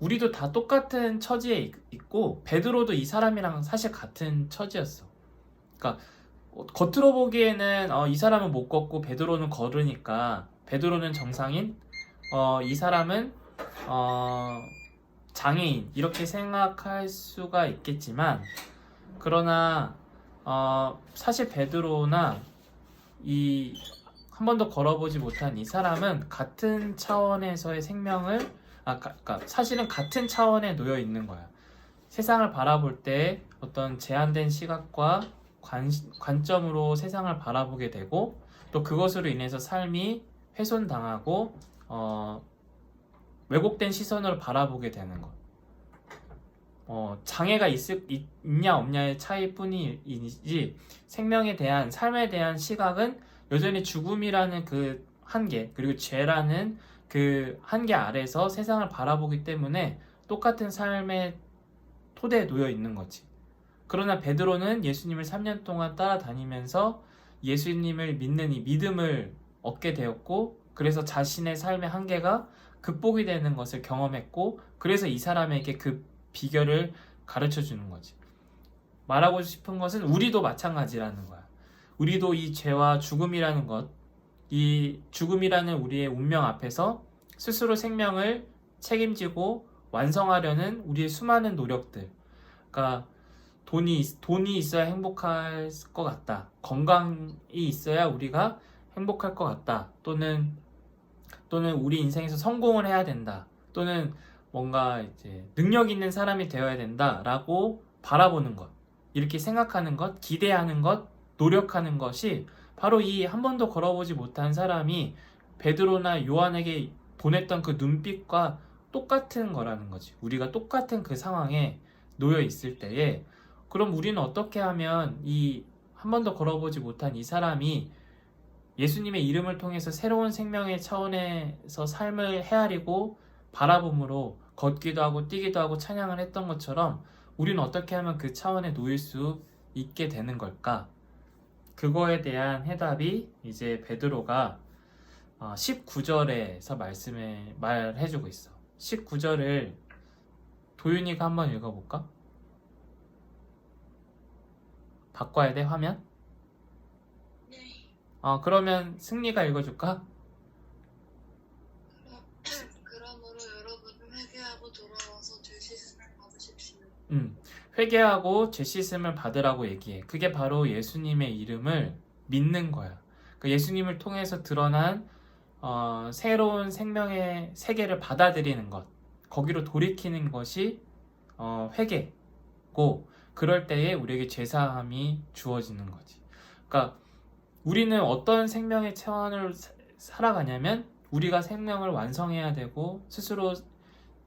우리도 다 똑같은 처지에 있고 베드로도 이 사람이랑 사실 같은 처지였어. 그러니까 겉으로 보기에는 이 사람은 못 걷고 베드로는 걸으니까 베드로는 정상인, 이 사람은 장애인 이렇게 생각할 수가 있겠지만, 그러나 사실 베드로나 한 번도 걸어보지 못한 이 사람은 같은 차원에서의 생명을 사실은 같은 차원에 놓여 있는 거야. 세상을 바라볼 때 어떤 제한된 시각과 관점으로 세상을 바라보게 되고, 또 그것으로 인해서 삶이 훼손당하고 왜곡된 시선으로 바라보게 되는 것. 장애가 있냐 없냐의 차이뿐이지 삶에 대한 시각은 여전히 죽음이라는 그 한계, 그리고 죄라는 그 한계 아래서 세상을 바라보기 때문에 똑같은 삶의 토대에 놓여 있는 거지. 그러나 베드로는 예수님을 3년 동안 따라다니면서 예수님을 믿는 이 믿음을 얻게 되었고, 그래서 자신의 삶의 한계가 극복이 되는 것을 경험했고, 그래서 이 사람에게 그 비결을 가르쳐 주는 거지. 말하고 싶은 것은 우리도 마찬가지라는 거야. 우리도 이 죄와 죽음이라는 것, 이 죽음이라는 우리의 운명 앞에서 스스로 생명을 책임지고 완성하려는 우리의 수많은 노력들. 그러니까 돈이 있어야 행복할 것 같다. 건강이 있어야 우리가 행복할 것 같다. 또는 우리 인생에서 성공을 해야 된다. 또는 뭔가 이제 능력 있는 사람이 되어야 된다라고 바라보는 것, 이렇게 생각하는 것, 기대하는 것, 노력하는 것이 바로 이 한 번도 걸어보지 못한 사람이 베드로나 요한에게 보냈던 그 눈빛과 똑같은 거라는 거지. 우리가 똑같은 그 상황에 놓여 있을 때에 그럼 우리는 어떻게 하면 이 한 번도 걸어보지 못한 이 사람이 예수님의 이름을 통해서 새로운 생명의 차원에서 삶을 헤아리고 바라봄으로 걷기도 하고 뛰기도 하고 찬양을 했던 것처럼 우리는 어떻게 하면 그 차원에 놓일 수 있게 되는 걸까? 그거에 대한 해답이 이제 베드로가 19절에서 말해주고 있어. 19절을 도윤이가 한번 읽어볼까? 바꿔야 돼, 화면? 네. 그러면 승리가 읽어줄까? 그러므로 여러분은 회개하고 돌아와서 죄 씻음을 받으십시오. 회개하고 죄 씻음을 받으라고 얘기해. 그게 바로 예수님의 이름을 믿는 거야. 그 예수님을 통해서 드러난 새로운 생명의 세계를 받아들이는 것, 거기로 돌이키는 것이 회개고, 그럴 때에 우리에게 죄사함이 주어지는 거지. 그러니까 우리는 어떤 생명의 차원을 살아가냐면 우리가 생명을 완성해야 되고 스스로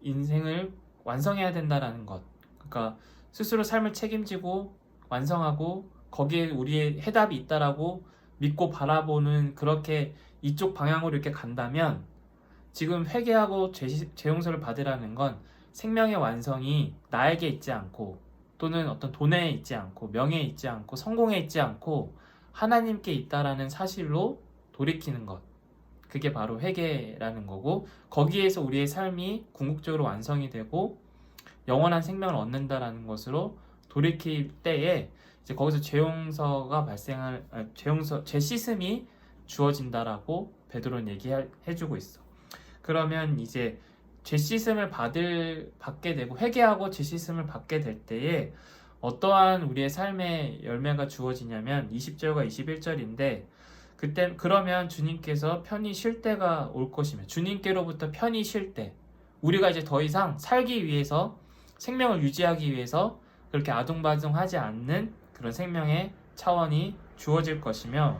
인생을 완성해야 된다라는 것. 그러니까 스스로 삶을 책임지고 완성하고 거기에 우리의 해답이 있다라고 믿고 바라보는, 그렇게 이쪽 방향으로 이렇게 간다면 지금 회개하고 죄 용서를 받으라는 건 생명의 완성이 나에게 있지 않고 또는 어떤 돈에 있지 않고 명예에 있지 않고 성공에 있지 않고 하나님께 있다라는 사실로 돌이키는 것. 그게 바로 회개라는 거고, 거기에서 우리의 삶이 궁극적으로 완성이 되고 영원한 생명을 얻는다라는 것으로 돌이킬 때에 이제 거기서 죄 씻음이 주어진다라고 베드로는 얘기해주고 있어. 그러면 이제 죄 씻음을 받게 되고 회개하고 죄 씻음을 받게 될 때에 어떠한 우리의 삶의 열매가 주어지냐면 20절과 21절인데, 그러면 주님께서 편히 쉴 때가 올 것이며, 주님께로부터 편히 쉴 때, 우리가 이제 더 이상 살기 위해서 생명을 유지하기 위해서 그렇게 아둥바둥하지 않는 그런 생명의 차원이 주어질 것이며,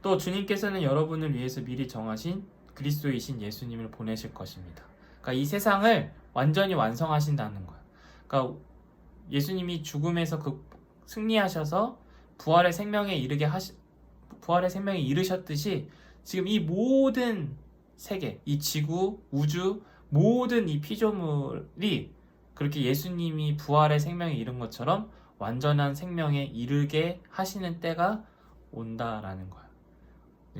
또 주님께서는 여러분을 위해서 미리 정하신 그리스도이신 예수님을 보내실 것입니다. 그러니까 이 세상을 완전히 완성하신다는 거예요. 그러니까 예수님이 죽음에서 승리하셔서 부활의 생명에 이르셨듯이 지금 이 모든 세계, 이 지구, 우주, 모든 이 피조물이 그렇게 예수님이 부활의 생명에 이른 것처럼 완전한 생명에 이르게 하시는 때가 온다라는 거예요.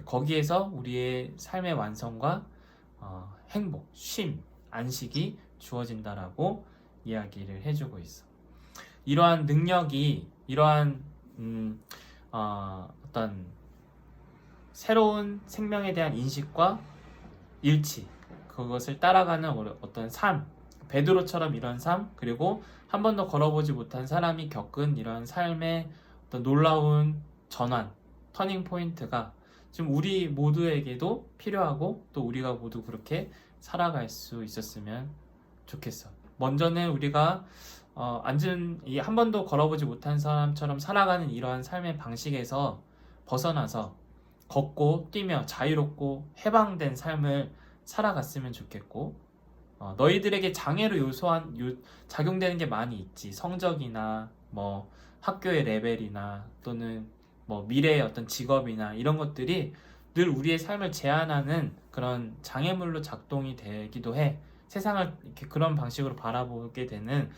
거기에서 우리의 삶의 완성과 행복, 쉼, 안식이 주어진다라고 이야기를 해주고 있어. 이러한 능력이, 이러한 어떤 새로운 생명에 대한 인식과 일치, 그것을 따라가는 어떤 삶, 베드로처럼 이런 삶, 그리고 한 번도 걸어보지 못한 사람이 겪은 이런 삶의 어떤 놀라운 전환, 터닝 포인트가 지금 우리 모두에게도 필요하고, 또 우리가 모두 그렇게 살아갈 수 있었으면 좋겠어. 먼저는 우리가 한 번도 걸어보지 못한 사람처럼 살아가는 이러한 삶의 방식에서 벗어나서 걷고 뛰며 자유롭고 해방된 삶을 살아갔으면 좋겠고, 너희들에게 장애로 작용되는 게 많이 있지. 성적이나 뭐 학교의 레벨이나 또는 뭐 미래의 어떤 직업이나 이런 것들이 늘 우리의 삶을 제한하는 그런 장애물로 작동이 되기도 해. 세상을 이렇게 그런 방식으로 바라보게 되는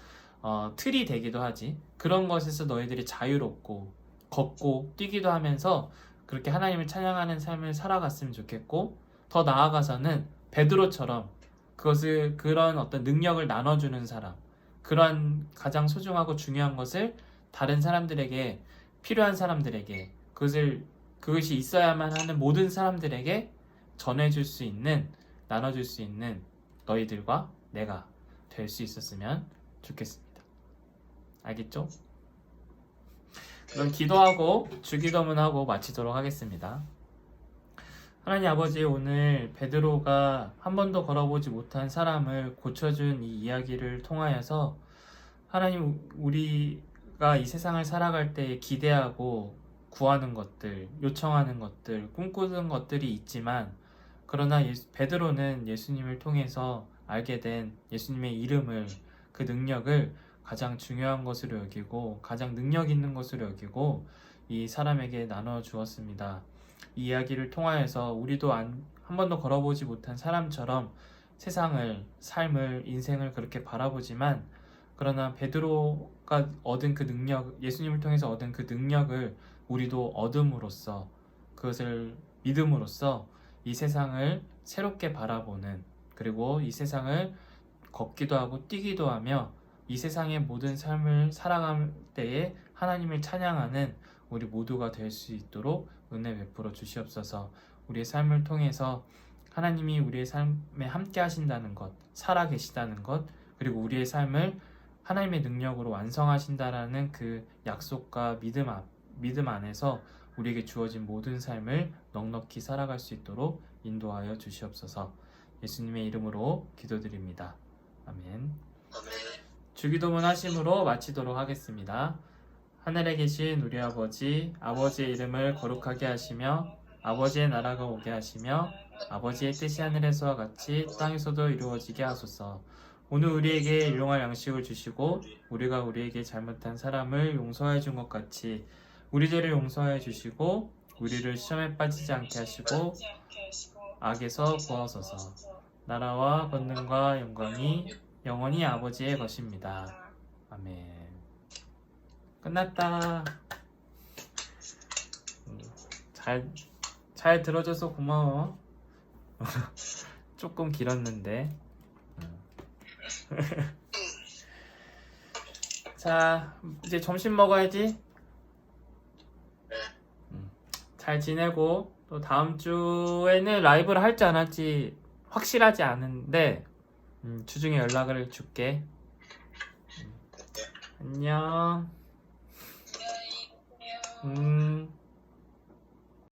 틀이 되기도 하지. 그런 것에서 너희들이 자유롭고 걷고 뛰기도 하면서 그렇게 하나님을 찬양하는 삶을 살아갔으면 좋겠고, 더 나아가서는 베드로처럼 그런 어떤 능력을 나눠주는 사람, 그런 가장 소중하고 중요한 것을 다른 사람들에게, 필요한 사람들에게, 그것이 있어야만 하는 모든 사람들에게 전해줄 수 있는, 나눠줄 수 있는 너희들과 내가 될 수 있었으면 좋겠습니다. 알겠죠? 그럼 기도하고 주기도문하고 마치도록 하겠습니다. 하나님 아버지, 오늘 베드로가 한 번도 걸어보지 못한 사람을 고쳐준 이 이야기를 통하여서 하나님, 우리가 이 세상을 살아갈 때 기대하고 구하는 것들, 요청하는 것들, 꿈꾸는 것들이 있지만 그러나 베드로는 예수님을 통해서 알게 된 예수님의 이름을, 그 능력을 가장 중요한 것으로 여기고 가장 능력 있는 것으로 여기고 이 사람에게 나눠 주었습니다. 이 이야기를 통하여서 우리도 한 번도 걸어보지 못한 사람처럼 세상을, 삶을, 인생을 그렇게 바라보지만, 그러나 베드로가 얻은 그 능력, 예수님을 통해서 얻은 그 능력을 우리도 얻음으로써, 그것을 믿음으로써 이 세상을 새롭게 바라보는, 그리고 이 세상을 걷기도 하고 뛰기도 하며 이 세상의 모든 삶을 살아갈 때에 하나님을 찬양하는 우리 모두가 될 수 있도록 은혜 베풀어 주시옵소서. 우리의 삶을 통해서 하나님이 우리의 삶에 함께 하신다는 것, 살아 계시다는 것, 그리고 우리의 삶을 하나님의 능력으로 완성하신다라는 그 약속과 믿음 안에서 우리에게 주어진 모든 삶을 넉넉히 살아갈 수 있도록 인도하여 주시옵소서. 예수님의 이름으로 기도드립니다. 아멘. 아멘. 주기도문 하심으로 마치도록 하겠습니다. 하늘에 계신 우리 아버지, 아버지의 이름을 거룩하게 하시며 아버지의 나라가 오게 하시며 아버지의 뜻이 하늘에서와 같이 땅에서도 이루어지게 하소서. 오늘 우리에게 일용할 양식을 주시고 우리가 우리에게 잘못한 사람을 용서해 준 것 같이 우리 죄를 용서해 주시고 우리를 시험에 빠지지 않게 하시고 악에서 구하소서. 나라와 권능과 영광이 영원히 아버지의 것입니다. 아멘. 끝났다. 잘 들어줘서 고마워. 조금 길었는데. 자, 이제 점심 먹어야지. 잘 지내고 또 다음 주에는 라이브를 할지 안 할지 확실하지 않은데 주중에 연락을 줄게. 안녕. 안녕히 계세요.